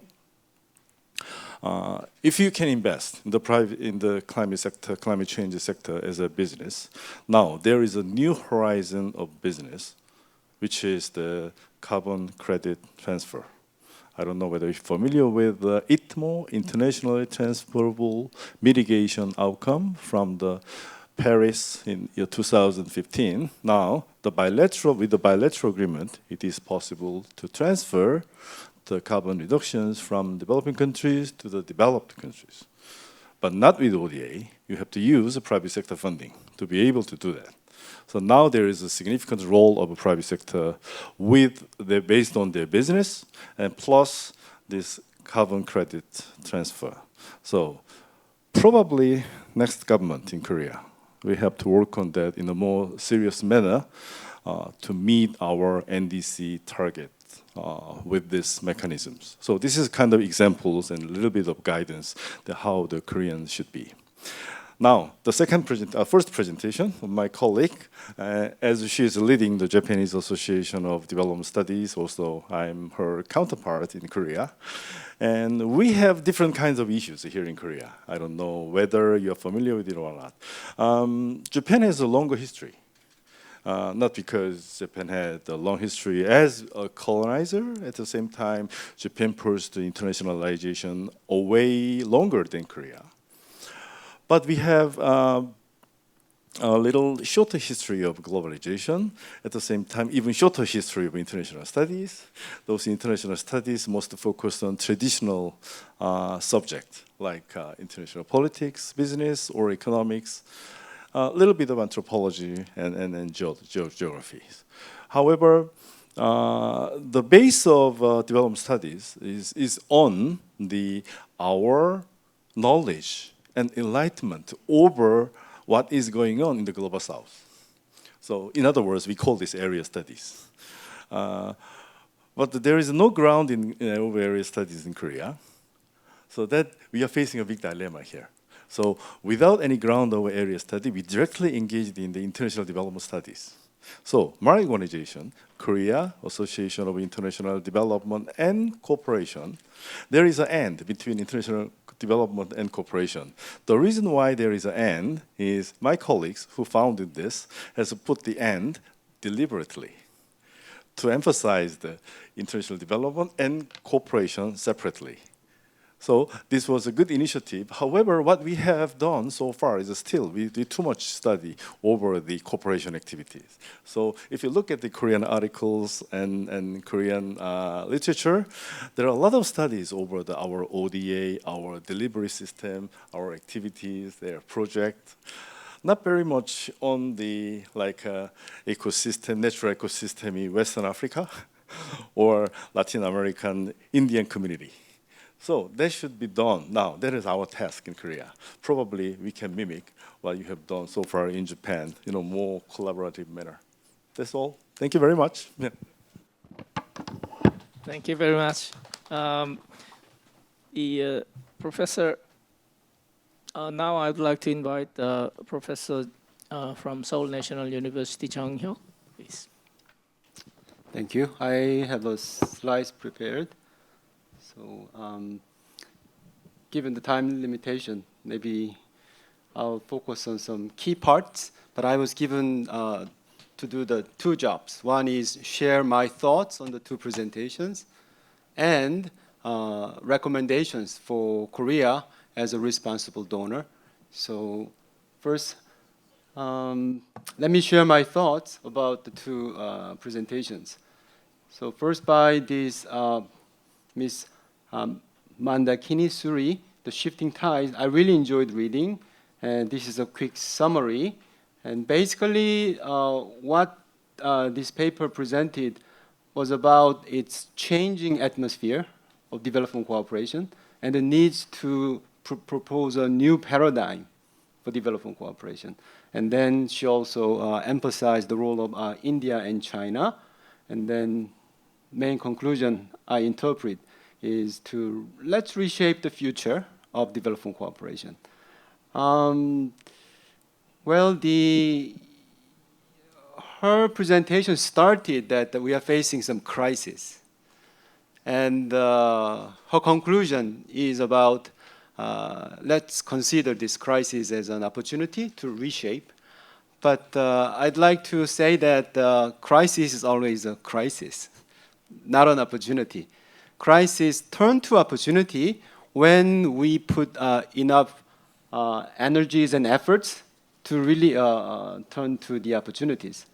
If you can invest in the climate change sector as a business, now there is a new horizon of business, which is the carbon credit transfer. I don't know whether you're familiar with the ITMO, Internationally Transferable Mitigation Outcome from the Paris in year 2015. Now, with the bilateral agreement, it is possible to transfer the carbon reductions from developing countries to the developed countries. But not with ODA. You have to use private sector funding to be able to do that. So now there is a significant role of a private sector based on their business and plus this carbon credit transfer. So probably next government in Korea, we have to work on that in a more serious manner to meet our NDC target with these mechanisms. So this is kind of examples and a little bit of guidance to how the Koreans should be. Now, the first presentation of my colleague, as she is leading the Japanese Association of Development Studies, also I'm her counterpart in Korea. And we have different kinds of issues here in Korea. I don't know whether you're familiar with it or not. Japan has a longer history. Not because Japan had a long history as a colonizer. At the same time, Japan pursued internationalization way longer than Korea. But we have a little shorter history of globalization. At the same time, even shorter history of international studies. Those international studies most focused on traditional subjects like international politics, business, or economics. A little bit of anthropology and geography. However, the base of development studies is on our knowledge and enlightenment over what is going on in the Global South. So in other words, we call this area studies. But there is no ground in area studies in Korea. So that we are facing a big dilemma here. So without any ground over area study, we directly engaged in the international development studies. So my organization, Korea Association of International Development and Cooperation, there is an and between international development and cooperation. The reason why there is an and is my colleagues who founded this has put the and deliberately to emphasize the international development and cooperation separately. So this was a good initiative. However, what we have done so far is still we do too much study over the cooperation activities. So if you look at the Korean articles and Korean literature, there are a lot of studies over our ODA, our delivery system, our activities, their project. not very much on the ecosystem, natural ecosystem in Western Africa or Latin American Indian community. So that should be done now. That is our task in Korea. Probably we can mimic what you have done so far in Japan, more collaborative manner. That's all. Thank you very much. Yeah.
Thank you very much. Professor, now I'd like to invite Professor from Seoul National University, Jung Hyuk, please.
Thank you. I have a slides prepared. So given the time limitation, maybe I'll focus on some key parts, but I was given to do the two jobs. One is share my thoughts on the two presentations and recommendations for Korea as a responsible donor. So first, let me share my thoughts about the two presentations. So first by this Ms. Mandakini Suri, The Shifting Tides. I really enjoyed reading, and this is a quick summary. And basically, what this paper presented was about its changing atmosphere of development cooperation and the needs to propose a new paradigm for development cooperation. And then she also emphasized the role of India and China. And then main conclusion I interpret is to let's reshape the future of development cooperation. Well, her presentation started that we are facing some crisis. And her conclusion is about let's consider this crisis as an opportunity to reshape. But I'd like to say that crisis is always a crisis, not an opportunity. Crisis turn to opportunity when we put enough energies and efforts to really turn to the opportunities.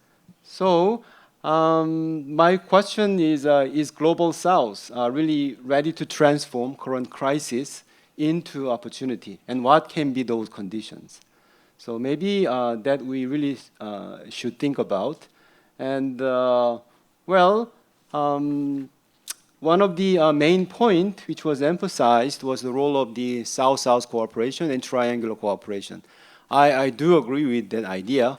So my question is Global South really ready to transform current crisis into opportunity? And what can be those conditions? So maybe that we really should think about. And well, one of the main point which was emphasized was the role of the South-South cooperation and triangular cooperation. I do agree with that idea,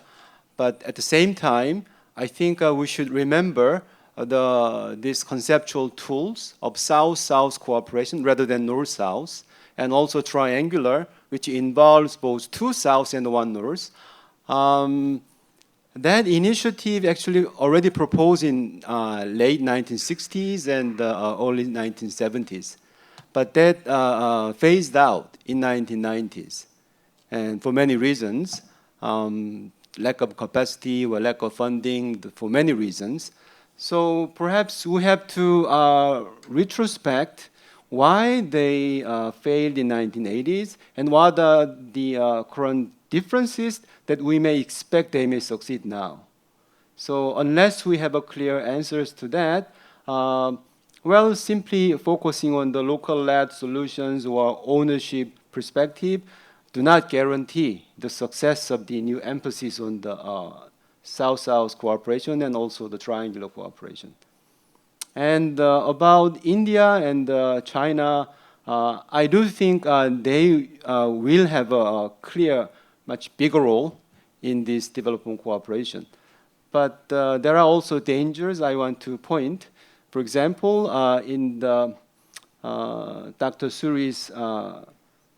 but at the same time, I think we should remember these conceptual tools of South-South cooperation rather than North-South, and also triangular, which involves both two Souths and one North. That initiative actually already proposed in late 1960s and early 1970s, but that phased out in 1990s, and for many reasons, lack of capacity or lack of funding, for many reasons. So perhaps we have to retrospect why they failed in 1980s and what are the current differences that we may expect they may succeed now. So unless we have a clear answers to that, well, simply focusing on the local-led solutions or ownership perspective do not guarantee the success of the new emphasis on the South-South cooperation and also the triangular cooperation. And about India and China, I do think they will have a clear, much bigger role in this development cooperation. But there are also dangers I want to point. For example, in the Dr. Suri's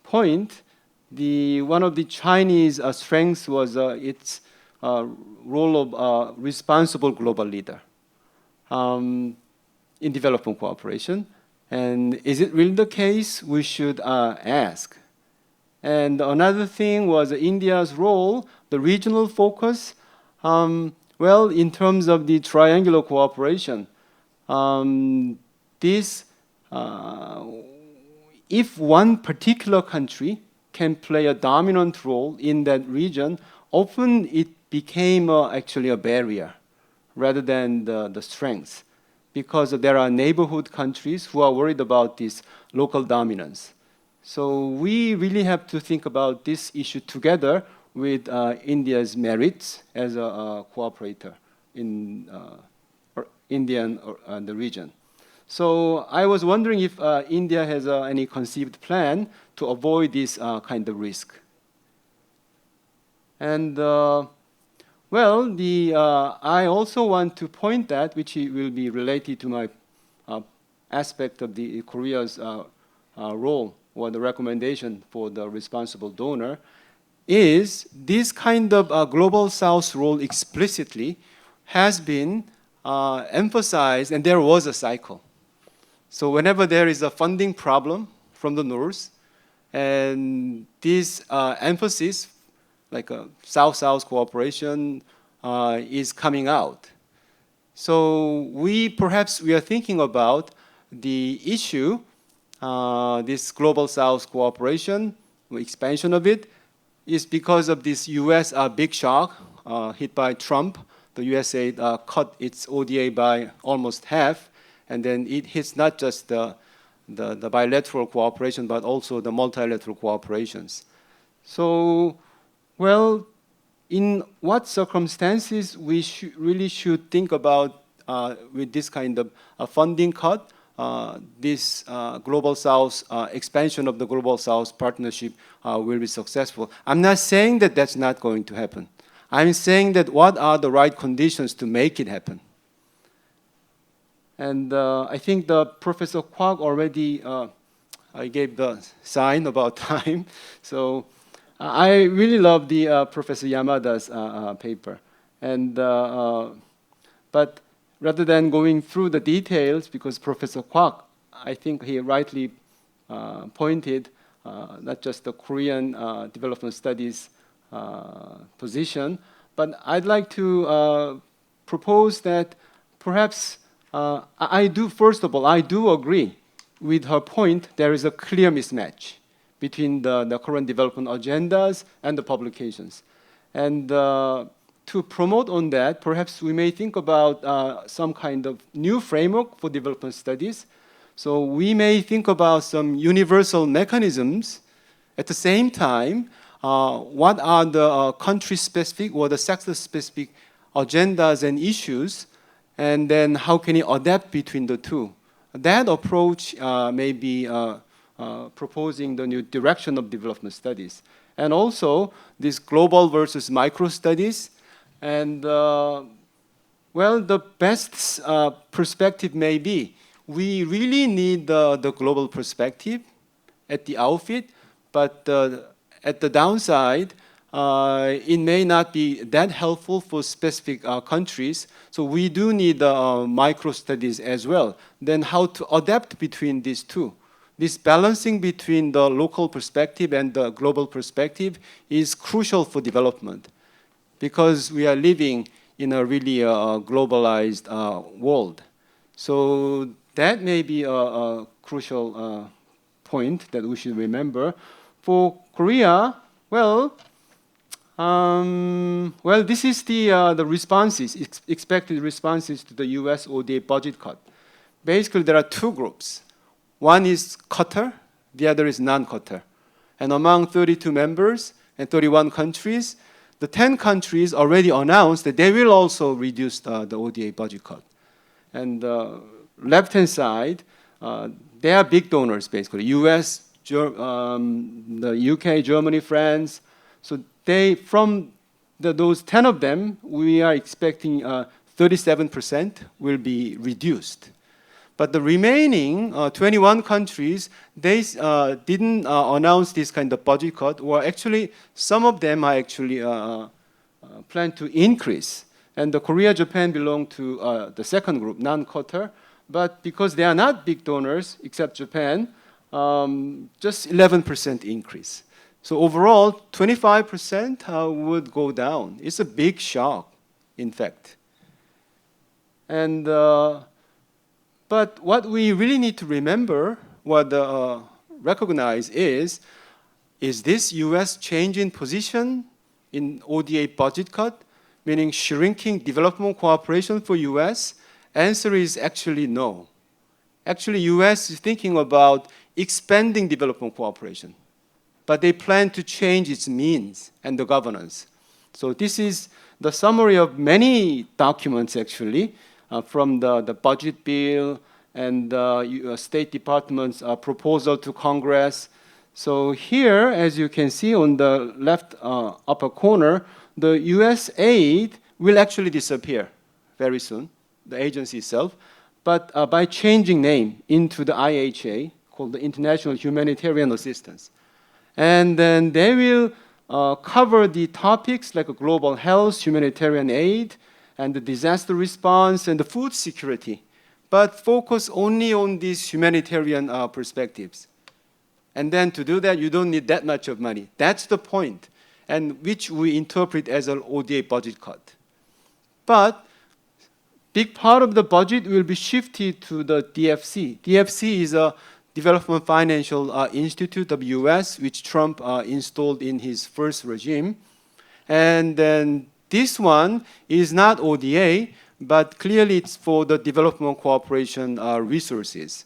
point, one of the Chinese strengths was its role of responsible global leader in development cooperation. And is it really the case? We should ask. And another thing was India's role, the regional focus. Well, in terms of the triangular cooperation, if one particular country can play a dominant role in that region, often it became actually a barrier rather than the strength, because there are neighborhood countries who are worried about this local dominance. So we really have to think about this issue together with India's merits as a cooperator in India and the region. So I was wondering if India has any conceived plan to avoid this kind of risk. And well, I also want to point that, which will be related to my aspect of the Korea's role or the recommendation for the responsible donor, is this kind of Global South role explicitly has been emphasized, and there was a cycle. So whenever there is a funding problem from the North, and this emphasis, like a South-South cooperation, is coming out. So perhaps we are thinking about the issue, this Global South cooperation, expansion of it, is because of this US big shock hit by Trump. The USA cut its ODA by almost half, and then it hits not just the bilateral cooperation, but also the multilateral cooperations. So, well, in what circumstances we really should think about with this kind of funding cut, this Global South expansion of the Global South partnership will be successful. I'm not saying that that's not going to happen. I'm saying that what are the right conditions to make it happen? And I think the Professor Kwok already gave the sign about time. So I really love the Professor Yamada's paper. And but rather than going through the details, because Professor Kwok, I think he rightly pointed not just the Korean development studies position, but I'd like to propose that perhaps first of all, I do agree with her point. There is a clear mismatch between the current development agendas and the publications. And to promote on that, perhaps we may think about some kind of new framework for development studies. So we may think about some universal mechanisms. At the same time, what are the country-specific or the sector-specific agendas and issues, and then how can you adapt between the two? That approach may be proposing the new direction of development studies. And also, this global versus micro studies. And well, the best perspective may be, we really need the global perspective at the outfit, but at the downside, it may not be that helpful for specific countries. So we do need micro studies as well. Then how to adapt between these two? This balancing between the local perspective and the global perspective is crucial for development, because we are living in a really globalized world. So that may be a crucial point that we should remember. For Korea, well, this is the responses, expected responses to the US ODA budget cut. Basically, there are two groups. One is cutter, the other is non-cutter. And among 32 members and 31 countries, the 10 countries already announced that they will also reduce the ODA budget cut. And left-hand side, they are big donors, basically. US, the UK, Germany, France. So from those 10 of them, we are expecting 37% will be reduced. But the remaining 21 countries, they didn't announce this kind of budget cut, or actually some of them are actually plan to increase. And the Korea, Japan belong to the second group, non-cutter. But because they are not big donors, except Japan, just 11% increase. So overall, 25% would go down. It's a big shock, in fact. And but what we really need to remember, recognize is this US change in position in ODA budget cut, meaning shrinking development cooperation for US? Answer is actually no. Actually, US is thinking about expanding development cooperation. but they plan to change its means and the governance. So this is the summary of many documents, actually, from the budget bill and State Department's proposal to Congress. So here, as you can see on the left upper corner, the US aid will actually disappear very soon, the agency itself, but by changing name into the IHA, called the International Humanitarian Assistance. And then they will cover the topics like global health, humanitarian aid, and the disaster response and the food security, but focus only on these humanitarian perspectives. And then to do that, you don't need that much of money. That's the point, and which we interpret as an ODA budget cut. But big part of the budget will be shifted to the DFC. DFC is a Development Financial Institute of US, which Trump installed in his first regime. And then this one is not ODA, but clearly it's for the development cooperation resources.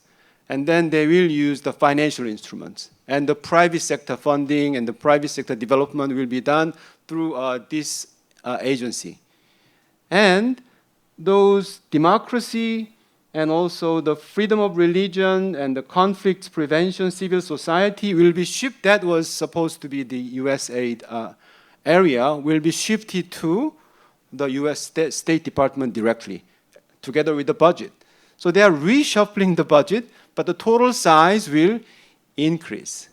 And then they will use the financial instruments. And the private sector funding and the private sector development will be done through this agency. And those democracy and also the freedom of religion and the conflict prevention, civil society will be shifted. That was supposed to be the US aid area, will be shifted to the US State Department directly, together with the budget. So they are reshuffling the budget, but the total size will increase.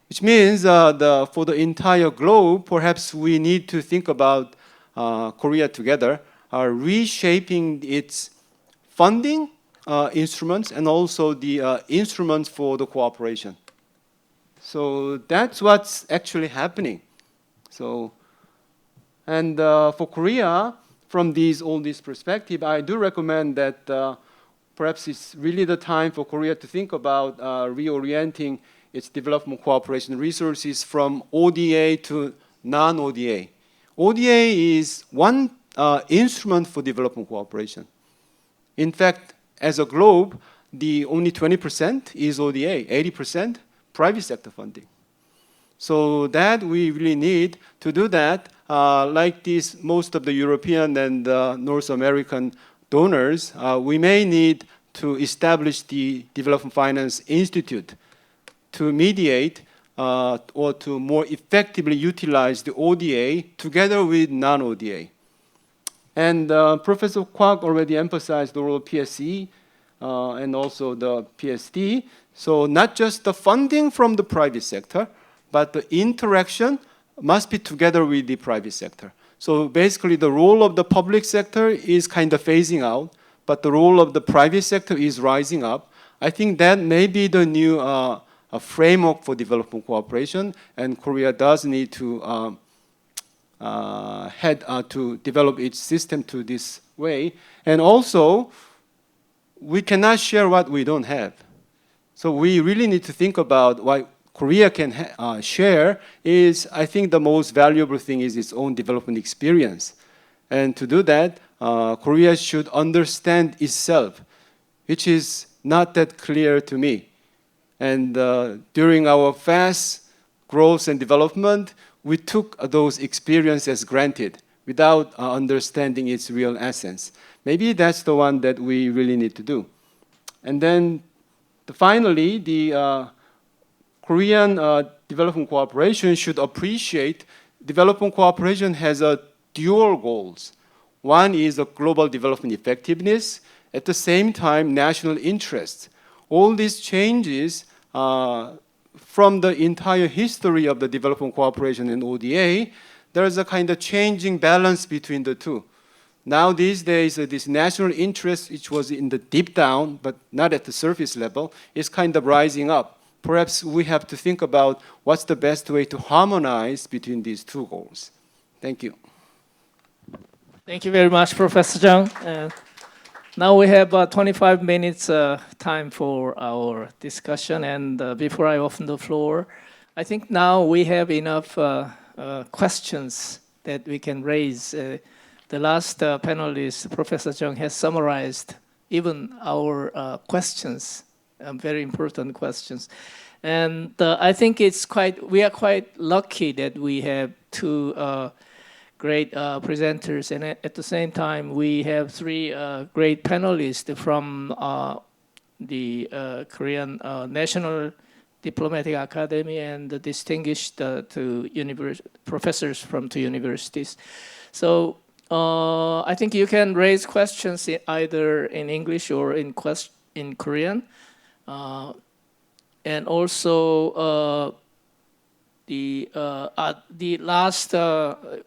Which means for the entire globe, perhaps we need to think about Korea together, reshaping its funding instruments and also the instruments for the cooperation. So that's what's actually happening. So, and for Korea, from all this perspective, I do recommend that perhaps it's really the time for Korea to think about reorienting its development cooperation resources from ODA to non-ODA. ODA is one instrument for development cooperation. In fact, as a globe, the only 20% is ODA, 80% private sector funding. So that we really need to do that, like this, most of the European and North American donors, we may need to establish the Development Finance Institute to mediate or to more effectively utilize the ODA together with non-ODA. And Professor Kwok already emphasized the role of PSE and also the PSD. So not just the funding from the private sector, but the interaction must be together with the private sector. So basically the role of the public sector is kind of phasing out, but the role of the private sector is rising up. I think that may be the new framework for development cooperation, and Korea does need to to develop its system to this way. And also, we cannot share what we don't have. So we really need to think about what Korea can share is, I think the most valuable thing is its own development experience. And to do that, Korea should understand itself, which is not that clear to me. And during our fast growth and development, we took those experiences as granted without understanding its real essence. Maybe that's the one that we really need to do. And then finally, the Korean development cooperation should appreciate development cooperation has a dual goals. One is a global development effectiveness, at the same time national interest. All these changes from the entire history of the development cooperation in ODA, there is a kind of changing balance between the two. Now these days, this national interest, which was in the deep down, but not at the surface level, is kind of rising up. Perhaps we have to think about what's the best way to harmonize between these two goals. Thank you.
Thank you very much, Professor Jung. Now we have 25 minutes time for our discussion, and before I open the floor, I think now we have enough questions that we can raise. The last panelist, Professor Jung, has summarized even our questions, very important questions. And I think we are quite lucky that we have two great presenters, and at the same time we have three great panelists from the Korean National Diplomatic Academy and the distinguished professors from two universities. So I think you can raise questions either in English or in Korean. And also the last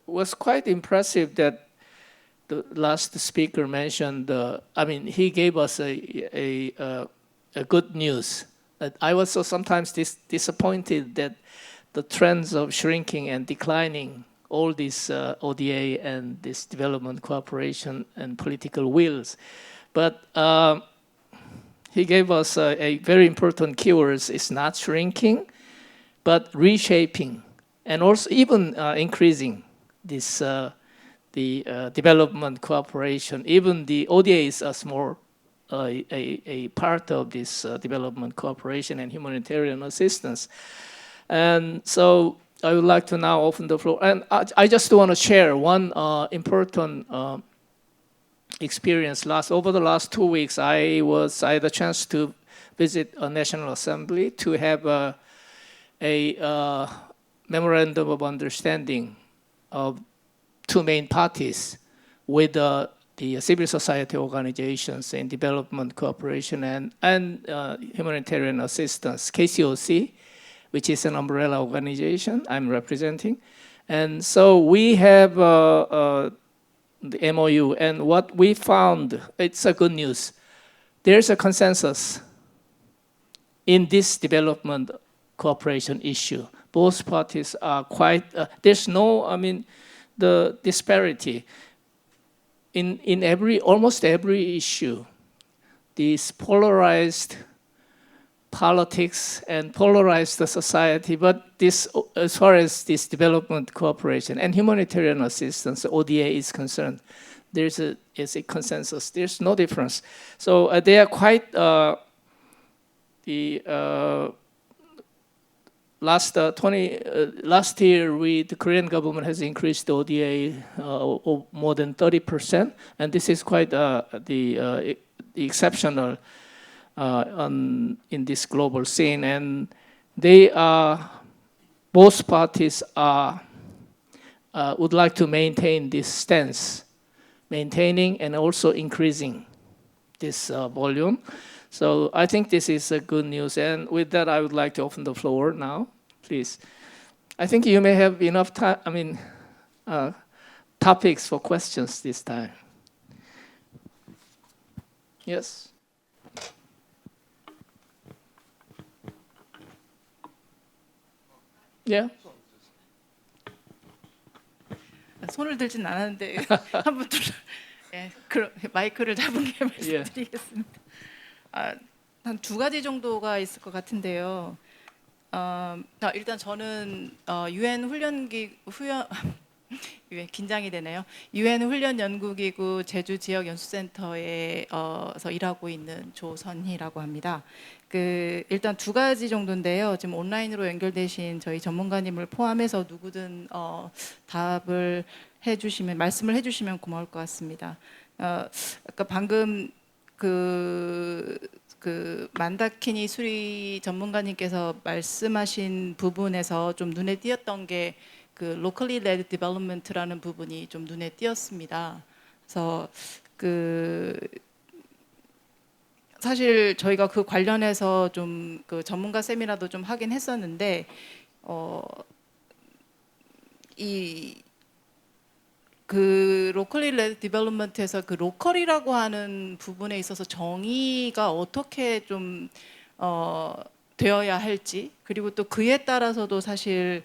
was quite impressive that the last speaker mentioned. He gave us a good news. I was so sometimes disappointed that the trends of shrinking and declining, all this ODA and this development cooperation and political wills, but he gave us a very important keywords. It's not shrinking, but reshaping, and also even increasing this the development cooperation. Even the ODA is a small a part of this development cooperation and humanitarian assistance. And so I would like to now open the floor. And I just want to share one important experience. Over the last 2 weeks, I had a chance to visit a National Assembly to have a memorandum of understanding of two main parties with the civil society organizations in development cooperation and humanitarian assistance, KCOC, which is an umbrella organization I'm representing. And so we have the MOU, and what we found, it's a good news. There's a consensus in this development cooperation issue. Both parties are quite, there's no, the disparity. In almost every issue, this polarized politics and polarized the society, but this, as far as this development cooperation and humanitarian assistance, ODA is concerned, is a consensus. There's no difference. So they are quite last year, the Korean government has increased the ODA more than 30%, and this is quite the exceptional in this global scene. And both parties would like to maintain this stance, maintaining and also increasing this volume. So I think this is a good news. And with that, I would like to open the floor now, please. I think you may have enough time, topics for questions this time. Yes? Yeah?
손을 들진 않았는데 한번 마이크를 잡은 게 말씀드리겠습니다. 한 두 가지 정도가 있을 것 같은데요. 일단 저는 긴장이 되네요. UN 훈련 연구기구 제주 지역 연수센터에서 일하고 있는 조선희라고 합니다. 일단 두 가지 정도인데요. 지금 온라인으로 연결되신 저희 전문가님을 포함해서 누구든 답을 해주시면, 말씀을 해주시면 고마울 것 같습니다. 아까 방금 만다키니 수리 전문가님께서 말씀하신 부분에서 좀 눈에 띄었던 게 locally led development라는 부분이 좀 눈에 띄었습니다. 그래서 사실 저희가 그 관련해서 좀 전문가 세미나도 좀 하긴 했었는데 locally led development에서 로컬이라고 하는 부분에 있어서 정의가 어떻게 좀 되어야 할지, 그리고 또 그에 따라서도 사실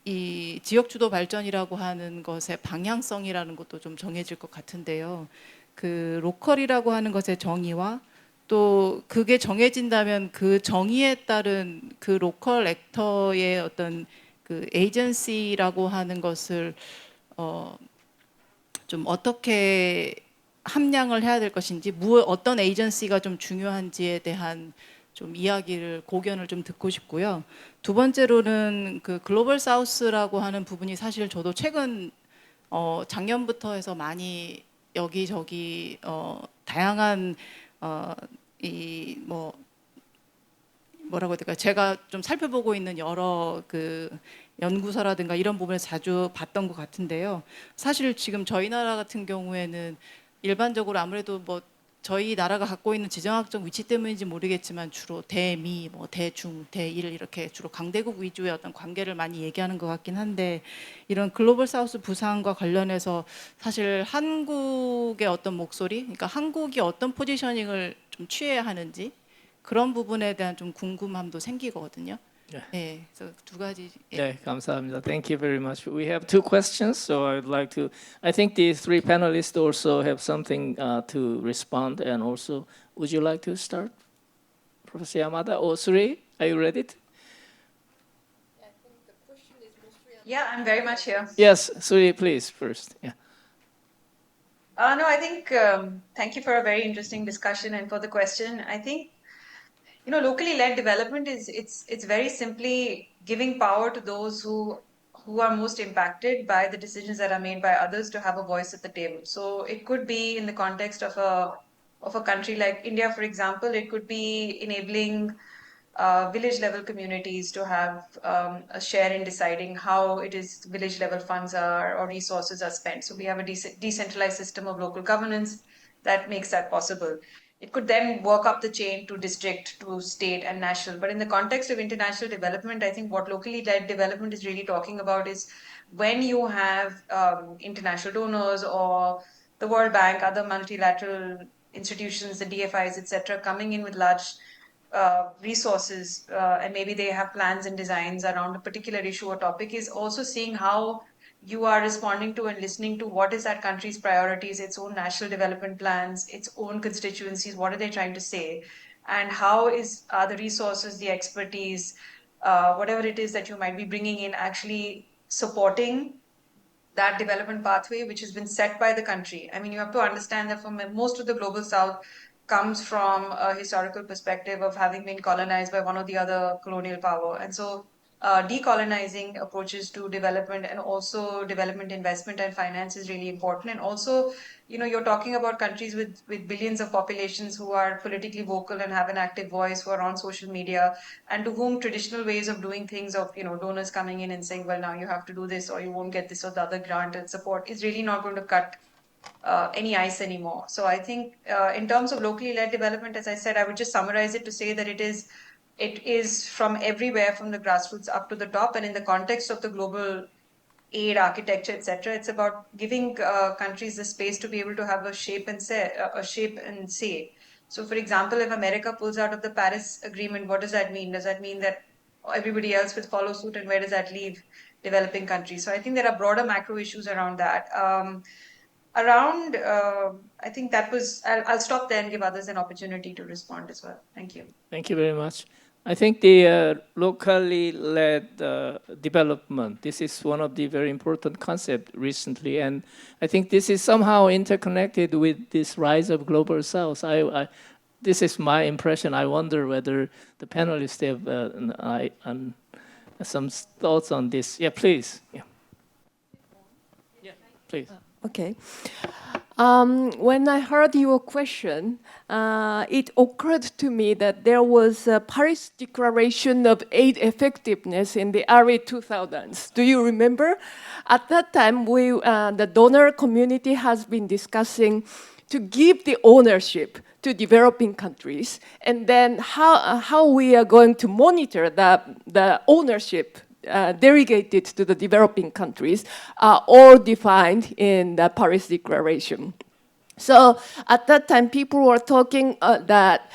이 지역 주도 발전이라고 하는 것의 방향성이라는 것도 좀 정해질 것 같은데요. 로컬이라고 하는 것의 정의와 또 그게 정해진다면 그 정의에 따른 로컬 액터의 어떤 에이전시라고 하는 것을 좀 어떻게 함량을 해야 될 것인지, 어떤 에이전시가 좀 중요한지에 대한 좀 이야기를 고견을 좀 듣고 싶고요. 두 번째로는 그 글로벌 사우스라고 하는 부분이 사실 저도 최근 작년부터 해서 많이 여기저기 다양한 이 뭐라고 해야 될까, 제가 좀 살펴보고 있는 여러 그 연구서라든가 이런 부분을 자주 봤던 것 같은데요. 사실 지금 저희 나라 같은 경우에는 일반적으로 아무래도 뭐 저희 나라가 갖고 있는 지정학적 위치 때문인지 모르겠지만 주로 대미, 뭐 대중, 대일 이렇게 주로 강대국 위주의 어떤 관계를 많이 얘기하는 것 같긴 한데, 이런 글로벌 사우스 부상과 관련해서 사실 한국의 어떤 목소리, 그러니까 한국이 어떤 포지셔닝을 좀 취해야 하는지 그런 부분에 대한 좀 궁금함도 생기거든요. 네, 그래서 두 가지.
네, 감사합니다. Thank you very much. We have two questions, so I'd like to. I think the three panelists also have something to respond, and also, would you like to start, Professor Yamada or Suri? Are you ready?
Yeah, I'm very much here.
Yes, Suri, please first. Yeah.
No, I think thank you for a very interesting discussion and for the question. I think locally led development is it's very simply giving power to those who are most impacted by the decisions that are made by others to have a voice at the table. So it could be in the context of a country like India, for example. It could be enabling village level communities to have a share in deciding how it is village level funds are or resources are spent. So we have a decentralized system of local governance that makes that possible. It could then work up the chain to district, to state and national. But in the context of international development, I think what locally led development is really talking about is when you have international donors or the World Bank, other multilateral institutions, the DFIs, etc., coming in with large resources, and maybe they have plans and designs around a particular issue or topic, is also seeing how you are responding to and listening to what is that country's priorities, its own national development plans, its own constituencies, what are they trying to say, and how are the resources, the expertise, whatever it is that you might be bringing in, actually supporting that development pathway which has been set by the country. I mean, you have to understand that for most of the global south comes from a historical perspective of having been colonized by one or the other colonial power. And so decolonizing approaches to development and also development investment and finance is really important. And also, you're talking about countries with billions of populations who are politically vocal and have an active voice, who are on social media, and to whom traditional ways of doing things of, donors coming in and saying, well, now you have to do this or you won't get this or the other grant and support is really not going to cut any ice anymore. So I think in terms of locally led development, as I said, I would just summarize it to say that it is from everywhere, from the grassroots up to the top. And in the context of the global aid architecture, etc., it's about giving countries the space to be able to have a shape and say. So, for example, if America pulls out of the Paris Agreement, what does that mean? Does that mean that everybody else will follow suit, and where does that leave developing countries? So I think there are broader macro issues around that. I think that was, I'll stop there and give others an opportunity to respond as well. Thank you.
Thank you very much. I think the locally led development, this is one of the very important concepts recently, and I think this is somehow interconnected with this rise of global south. This is my impression. I wonder whether the panelists have some thoughts on this. Yeah, please. Yeah, please.
Okay. When I heard your question, it occurred to me that there was a Paris Declaration of Aid Effectiveness in the early 2000s. Do you remember? At that time, the donor community has been discussing to give the ownership to developing countries, and then how we are going to monitor the ownership delegated to the developing countries are all defined in the Paris Declaration. So at that time, people were talking that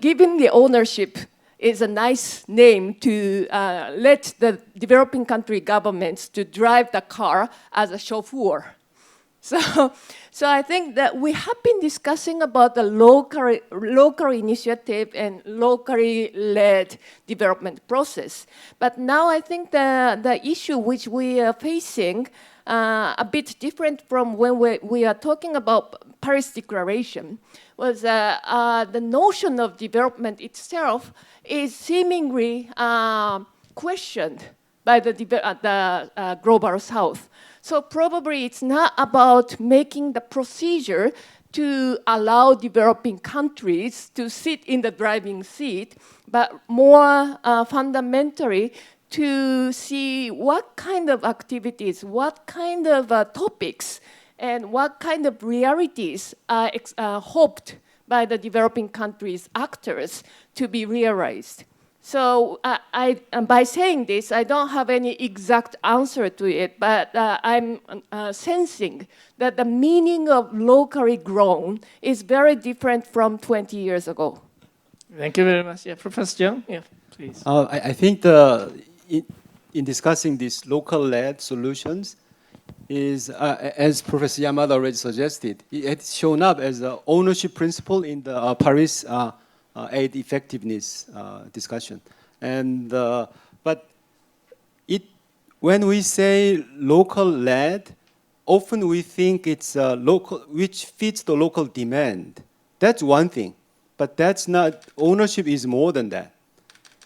giving the ownership is a nice name to let the developing country governments to drive the car as a chauffeur. So I think that we have been discussing about the local initiative and locally led development process. But now I think the issue which we are facing a bit different from when we are talking about Paris Declaration was the notion of development itself is seemingly questioned by the Global South. So probably it's not about making the procedure to allow developing countries to sit in the driving seat, but more fundamentally to see what kind of activities, what kind of topics, and what kind of realities are hoped by the developing countries' actors to be realized. So by saying this, I don't have any exact answer to it, but I'm sensing that the meaning of locally grown is very different from 20 years ago.
Thank you very much. Yeah, Professor Jung, yeah, please.
I think in discussing these local-led solutions is, as Professor Yamada already suggested, it's shown up as an ownership principle in the Paris aid effectiveness discussion. And but when we say local-led, often we think it's local, which fits the local demand. That's one thing, but that's not. Ownership is more than that.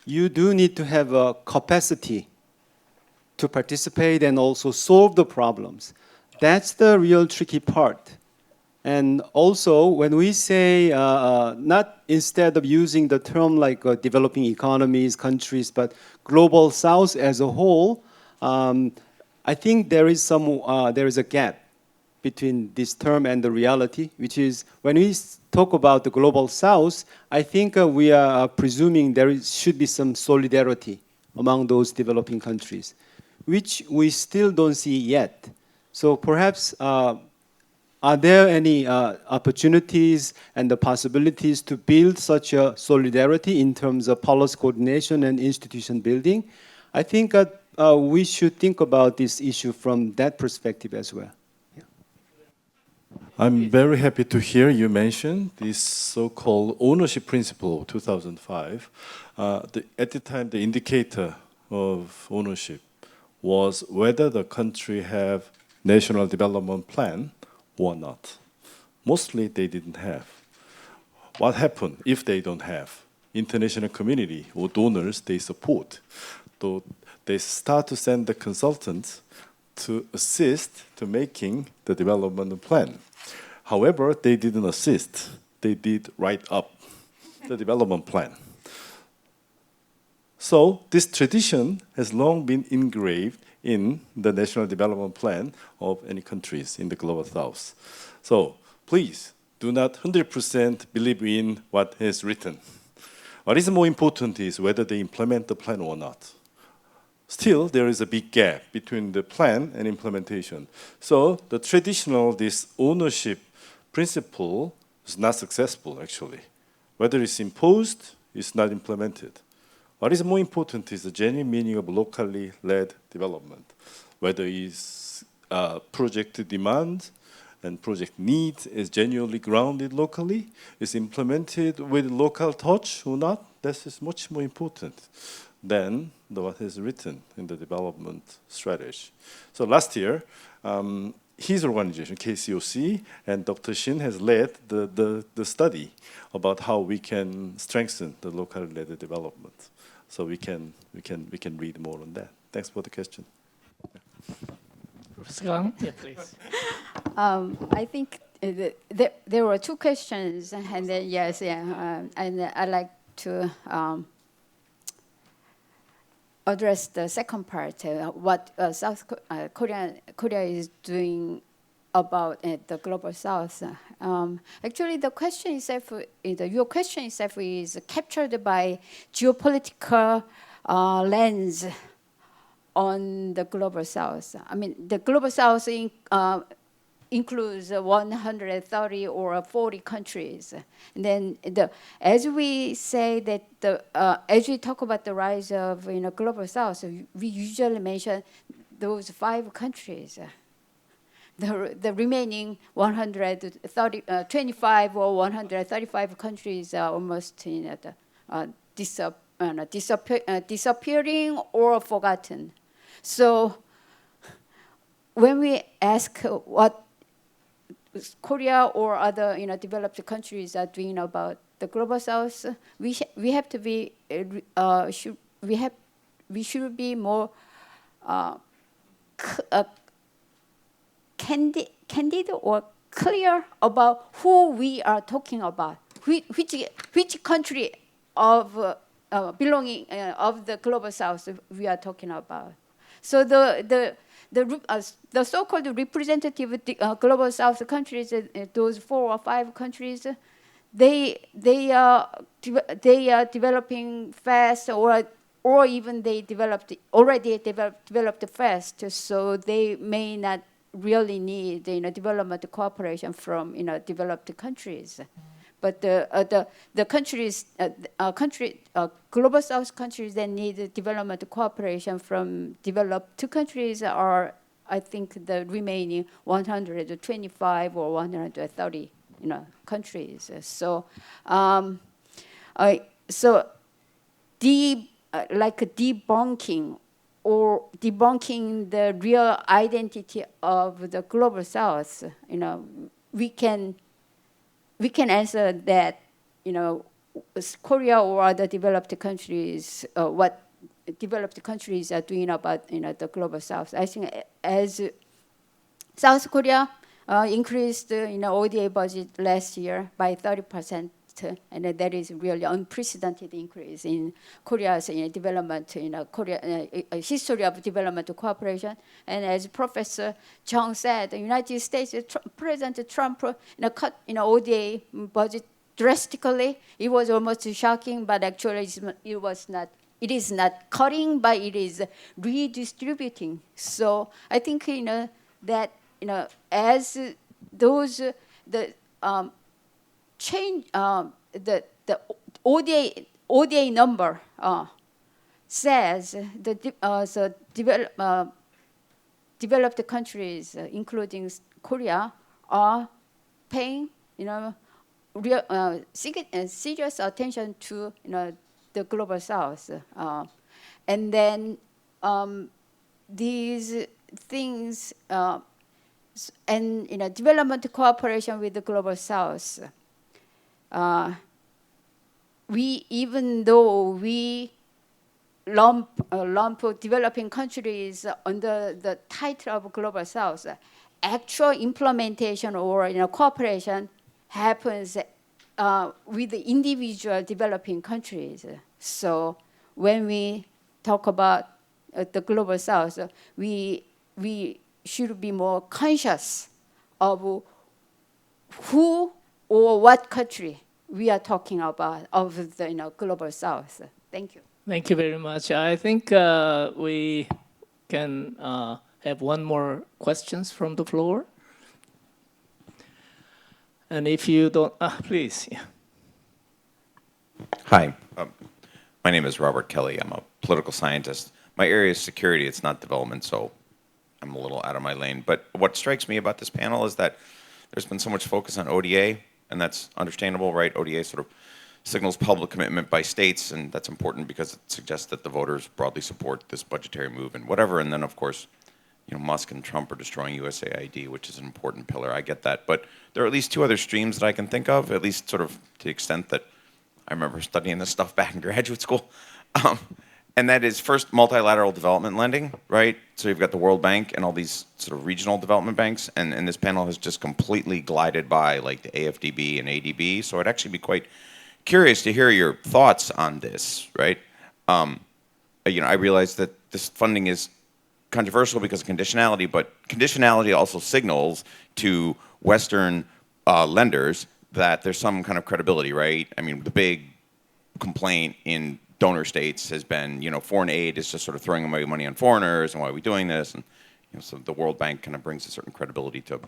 You do need to have a capacity to participate and also solve the problems. That's the real tricky part. And also, when we say, not instead of using the term like developing economies, countries, but global south as a whole, I think there is a gap between this term and the reality, which is when we talk about the global south, I think we are presuming there should be some solidarity among those developing countries, which we still don't see yet. So perhaps, are there any opportunities and the possibilities to build such a solidarity in terms of policy coordination and institution building? I think we should think about this issue from that perspective as well. Yeah.
I'm very happy to hear you mention this so-called ownership principle, 2005. At the time, the indicator of ownership was whether the country have national development plan or not. Mostly they didn't have. What happened if they don't have? International community or donors they support. So they start to send the consultants to assist to making the development plan. However, they didn't assist. They did write up the development plan. So this tradition has long been engraved in the national development plan of any countries in the global south. So please do not 100% believe in what is written. What is more important is whether they implement the plan or not. Still, there is a big gap between the plan and implementation. So the traditional, this ownership principle is not successful actually. Whether it's imposed, it's not implemented. What is more important is the genuine meaning of locally led development, whether it's project demand and project need is genuinely grounded locally, is implemented with local touch or not. This is much more important than what is written in the development strategy. So last year, his organization, KCOC, and Dr. Shin has led the study about how we can strengthen the locally led development. So we can read more on that. Thanks for the question.
Professor Kang, yeah, please.
I think there were two questions, and then yes, yeah, and I'd like to address the second part, what South Korea is doing about the global south. Actually, the question itself, your question itself is captured by geopolitical lens on the global south. I mean, the global south includes 130 or 40 countries. And then, as we say that, as we talk about the rise of global south, we usually mention those 5 countries. the remaining 125 or 135 countries are almost disappearing or forgotten. So when we ask what Korea or other developed countries are doing about the global south, we have to be we should be more candid or clear about who we are talking about, which country of belonging of the global south we are talking about. So the so-called representative global south countries, those 4 or 5 countries, they are developing fast, or even they already developed fast, so they may not really need development cooperation from developed countries. But the countries, global south countries that need development cooperation from developed countries are, I think, the remaining 125 or 130 countries. So, debunking the real identity of the global south, we can answer that, Korea or other developed countries, what developed countries are doing about the global south. I think as South Korea increased ODA budget last year by 30%, and that is really unprecedented increase in Korea's development, history of development cooperation. And as Professor Chung said, the United States President Trump cut ODA budget drastically. It was almost shocking, but actually it was not. It is not cutting, but it is redistributing. So I think that as those change the ODA number says the developed countries, including Korea, are paying serious attention to the global south, and then these things and development cooperation with the global south. Even though we lump developing countries under the title of global south, actual implementation or cooperation happens with the individual developing countries. So when we talk about the global south, we should be more conscious of who or what country we are talking about of the global south. Thank you.
Thank you very much. I think we can have one more questions from the floor. And if you don't, please. Yeah.
Hi, my name is Robert Kelly. I'm a political scientist. My area is security. It's not development, so I'm a little out of my lane. But what strikes me about this panel is that there's been so much focus on ODA, and that's understandable, right? ODA sort of signals public commitment by states, and that's important because it suggests that the voters broadly support this budgetary move and whatever. And then, of course, Musk and Trump are destroying USAID, which is an important pillar. I get that. But there are at least 2 other streams that I can think of, at least sort of to the extent that I remember studying this stuff back in graduate school. And that is, first, multilateral development lending, right? So you've got the World Bank and all these sort of regional development banks, and this panel has just completely glided by, like the AFDB and ADB. So I'd actually be quite curious to hear your thoughts on this, right? I realize that this funding is controversial because of conditionality, but conditionality also signals to Western lenders that there's some kind of credibility, right? I mean, the big complaint in donor states has been, foreign aid is just sort of throwing away money on foreigners, and why are we doing this? And so the World Bank kind of brings a certain credibility to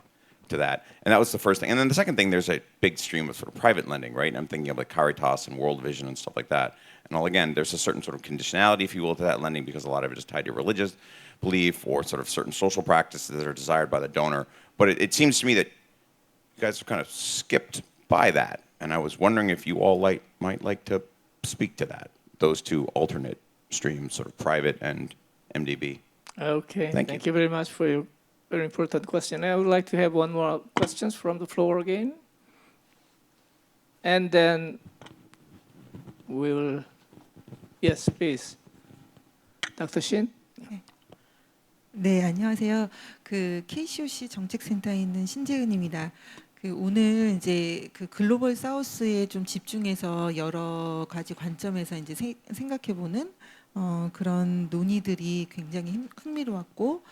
that. And that was the first thing. And then the second thing, there's a big stream of sort of private lending, right? And I'm thinking of like Caritas and World Vision and stuff like that. And all, again, there's a certain sort of conditionality, if you will, to that lending because a lot of it is tied to religious belief or sort of certain social practices that are desired by the donor. But it seems to me that you guys have kind of skipped by that. And I was wondering if you all might like to speak to that, those two alternate streams, sort of private and MDB.
Okay,
Thank you.
very much for your very important question. I would like to have one more questions from the floor again. And then we will, yes, please. Dr. Shin?
네, 안녕하세요. 그 KCOC 정책센터에 있는 신재은입니다. 그 오늘 이제 그 글로벌 사우스에 좀 집중해서 여러 가지 관점에서 이제 생각해보는 그런 논의들이 굉장히 흥미로웠고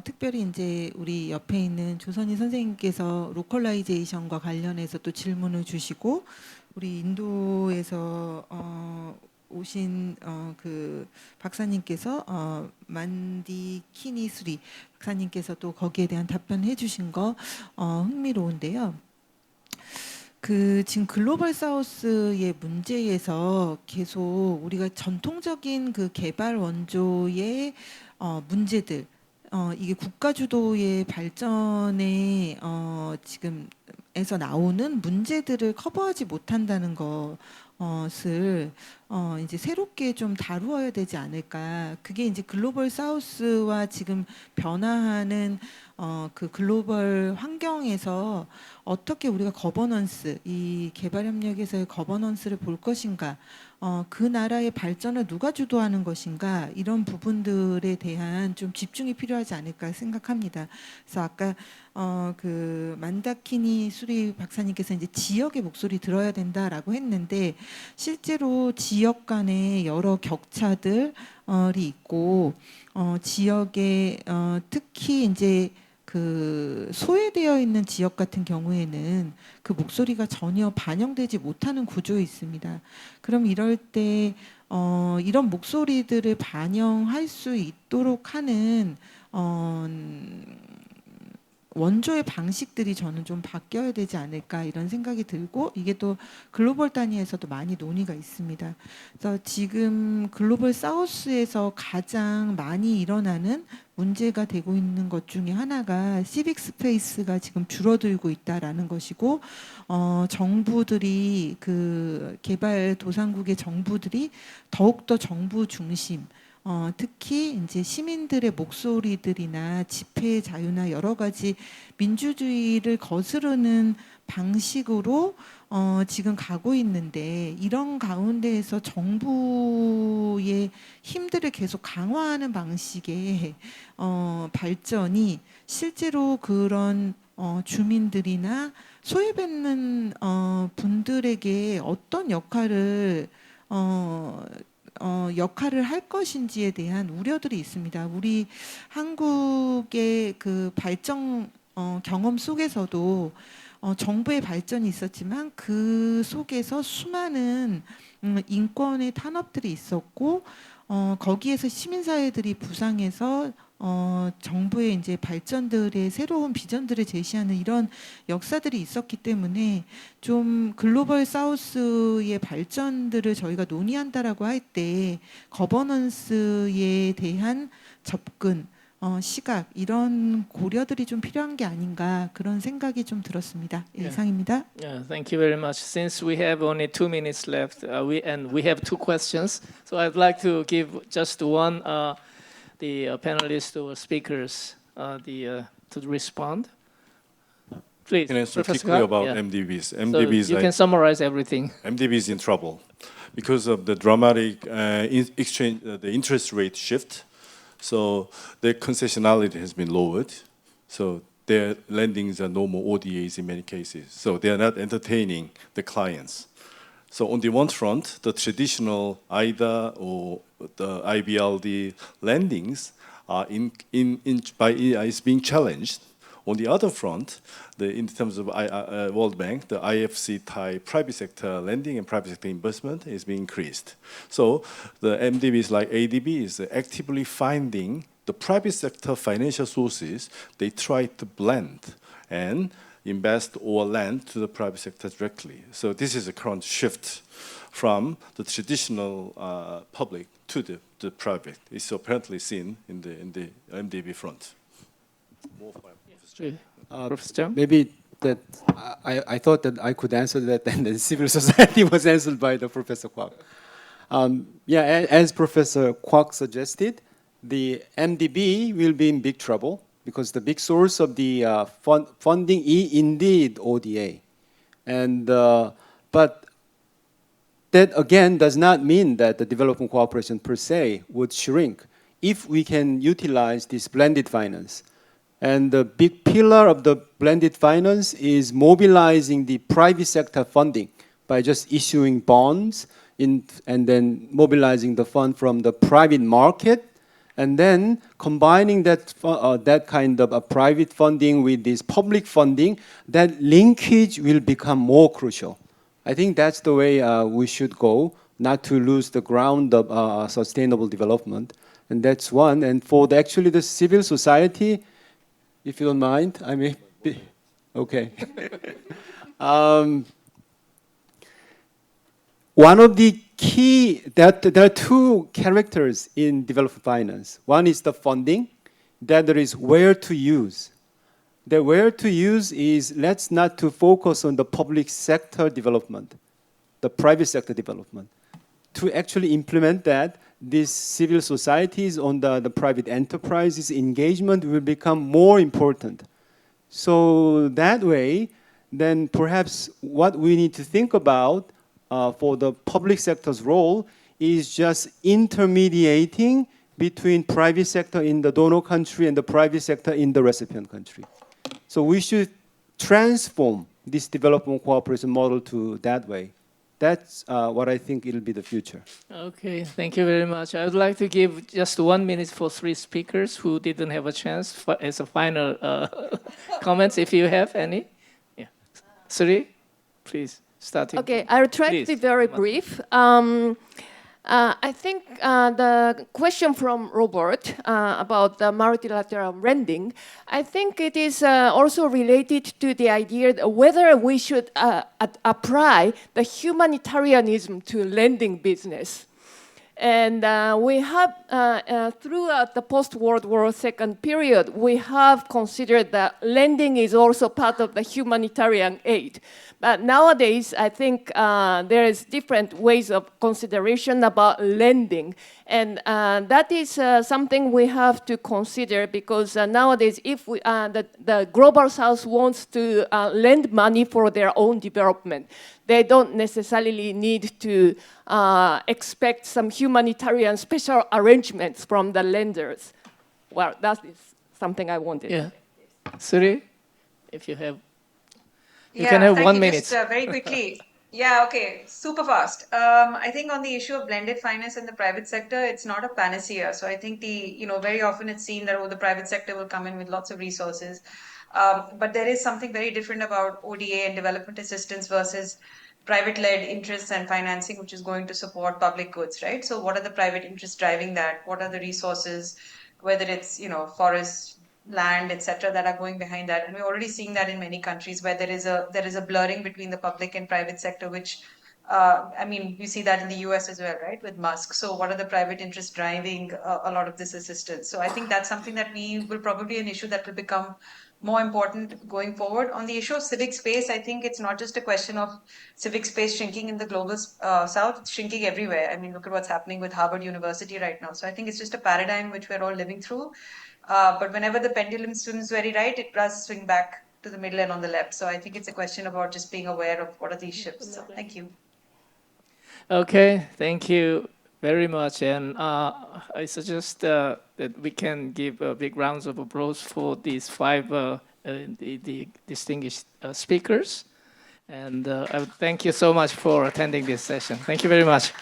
특별히 이제 우리 옆에 있는 조선희 선생님께서 로컬라이제이션과 관련해서 또 질문을 주시고 우리 인도에서 오신 그 박사님께서 만다키니 수리 박사님께서 또 거기에 대한 답변해 주신 거 흥미로운데요. 그 지금 글로벌 사우스의 문제에서 계속 우리가 전통적인 그 개발 원조의 문제들 이게 국가 주도의 발전에 지금에서 나오는 문제들을 커버하지 못한다는 것을 이제 새롭게 좀 다루어야 되지 않을까. 그게 이제 글로벌 사우스와 지금 변화하는 그 글로벌 환경에서 어떻게 우리가 거버넌스, 이 개발협력에서의 거버넌스를 볼 것인가, 그 나라의 발전을 누가 주도하는 것인가, 이런 부분들에 대한 좀 집중이 필요하지 않을까 생각합니다. 그래서 아까 그 만다키니 수리 박사님께서 이제 지역의 목소리 들어야 된다라고 했는데 실제로 지역 간의 여러 격차들이 있고 지역에 특히 이제 그 소외되어 있는 지역 같은 경우에는 그 목소리가 전혀 반영되지 못하는 구조에 있습니다. 그럼 이럴 때 이런 목소리들을 반영할 수 있도록 하는 원조의 방식들이 저는 좀 바뀌어야 되지 않을까 이런 생각이 들고 이게 또 글로벌 단위에서도 많이 논의가 있습니다. 그래서 지금 글로벌 사우스에서 가장 많이 일어나는 문제가 되고 있는 것 중에 하나가 시빅 스페이스가 지금 줄어들고 있다라는 것이고 정부들이 그 개발도상국의 정부들이 더욱더 정부 중심 특히 이제 시민들의 목소리들이나 집회의 자유나 여러 가지 민주주의를 거스르는 방식으로 지금 가고 있는데 이런 가운데에서 정부의 힘들을 계속 강화하는 방식의 발전이 실제로 그런 주민들이나 소외받는 분들에게 어떤 역할을 할 것인지에 대한 우려들이 있습니다. 우리 한국의 그 발전 경험 속에서도 정부의 발전이 있었지만 그 속에서 수많은 인권의 탄압들이 있었고 거기에서 시민사회들이 부상해서 정부의 이제 발전들의 새로운 비전들을 제시하는 이런 역사들이 있었기 때문에 좀 글로벌 사우스의 발전들을 저희가 논의한다라고 할 때 거버넌스에 대한 접근 시각 이런 고려들이 좀 필요한 게 아닌가 그런 생각이 좀 들었습니다. 이상입니다.
Yeah, thank you very much. Since we have only 2 minutes left, we have 2 questions, so I'd like to give just one the panelists or speakers to respond. Please,
Can I answer
Professor
quickly
Khan?
about
Yeah.
MDBs?
So
MDBs,
you can summarize everything.
MDBs in trouble because of the dramatic exchange, the interest rate shift. So their concessionality has been lowered. So their lendings are no more ODAs in many cases. So they are not entertaining the clients. So on the one front, the traditional IDA or the IBLD lendings are is being challenged. On the other front, in terms of World Bank, the IFC type private sector lending and private sector investment is being increased. So the MDBs like ADB is actively finding the private sector financial sources. They try to blend and invest or lend to the private sector directly. So this is a current shift from the traditional public to the private. It's apparently seen in the MDB front.
Professor Chung?
Maybe that I thought that I could answer that, and then civil society was answered by the Professor Kwok. As Professor Kwok suggested, the MDB will be in big trouble because the big source of the funding is indeed ODA, and but that again does not mean that the development cooperation per se would shrink if we can utilize this blended finance. And the big pillar of the blended finance is mobilizing the private sector funding by just issuing bonds and then mobilizing the fund from the private market, and then combining that kind of a private funding with this public funding. That linkage will become more crucial. I think that's the way we should go, not to lose the ground of sustainable development. And that's one. And for actually the civil society, if you don't mind, I may be, okay. One of the key, there are two characters in development finance. One is the funding, the other is where to use. The where to use is, let's not to focus on the public sector development, the private sector development. To actually implement that, these civil societies on the private enterprises engagement will become more important. So that way, then perhaps what we need to think about for the public sector's role is just intermediating between private sector in the donor country and the private sector in the recipient country. So we should transform this development cooperation model to that way. That's what I think it'll be the future.
Okay, thank you very much. I would like to give just 1 minute for 3 speakers who didn't have a chance as a final comments, if you have any. Yeah, 3, please, starting.
Okay, I'll try to be very brief. I think the question from Robert about the multilateral lending, I think it is also related to the idea that whether we should apply the humanitarianism to lending business. And we have, throughout the post-World War II period, we have considered that lending is also part of the humanitarian aid. But nowadays, I think there is different ways of consideration about lending. And that is something we have to consider, because nowadays, if we, the Global South wants to lend money for their own development, they don't necessarily need to expect some humanitarian special arrangements from the lenders. Well, that is something I wanted.
Yeah. Suri, if you have, you can have 1 minute.
Just very quickly. Yeah, okay, super fast. I think on the issue of blended finance in the private sector, it's not a panacea. So I think very often it's seen that the private sector will come in with lots of resources. But there is something very different about ODA and development assistance versus private-led interests and financing, which is going to support public goods, right? So what are the private interests driving that? What are the resources, whether it's, forests, land, etc., that are going behind that? And we're already seeing that in many countries where there is a blurring between the public and private sector, which, we see that in the US as well, right, with Musk. So what are the private interests driving a lot of this assistance? So I think that's something that will probably an issue that will become more important going forward. On the issue of civic space, I think it's not just a question of civic space shrinking in the global south, it's shrinking everywhere. I mean, look at what's happening with Harvard University right now. So I think it's just a paradigm which we're all living through. But whenever the pendulum swings very right, it does swing back to the middle and on the left. So I think it's a question about just being aware of what are these shifts. So thank you.
Okay, thank you very much. And I suggest that we can give big rounds of applause for these 5 the distinguished speakers. And I would thank you so much for attending this session. Thank you very much.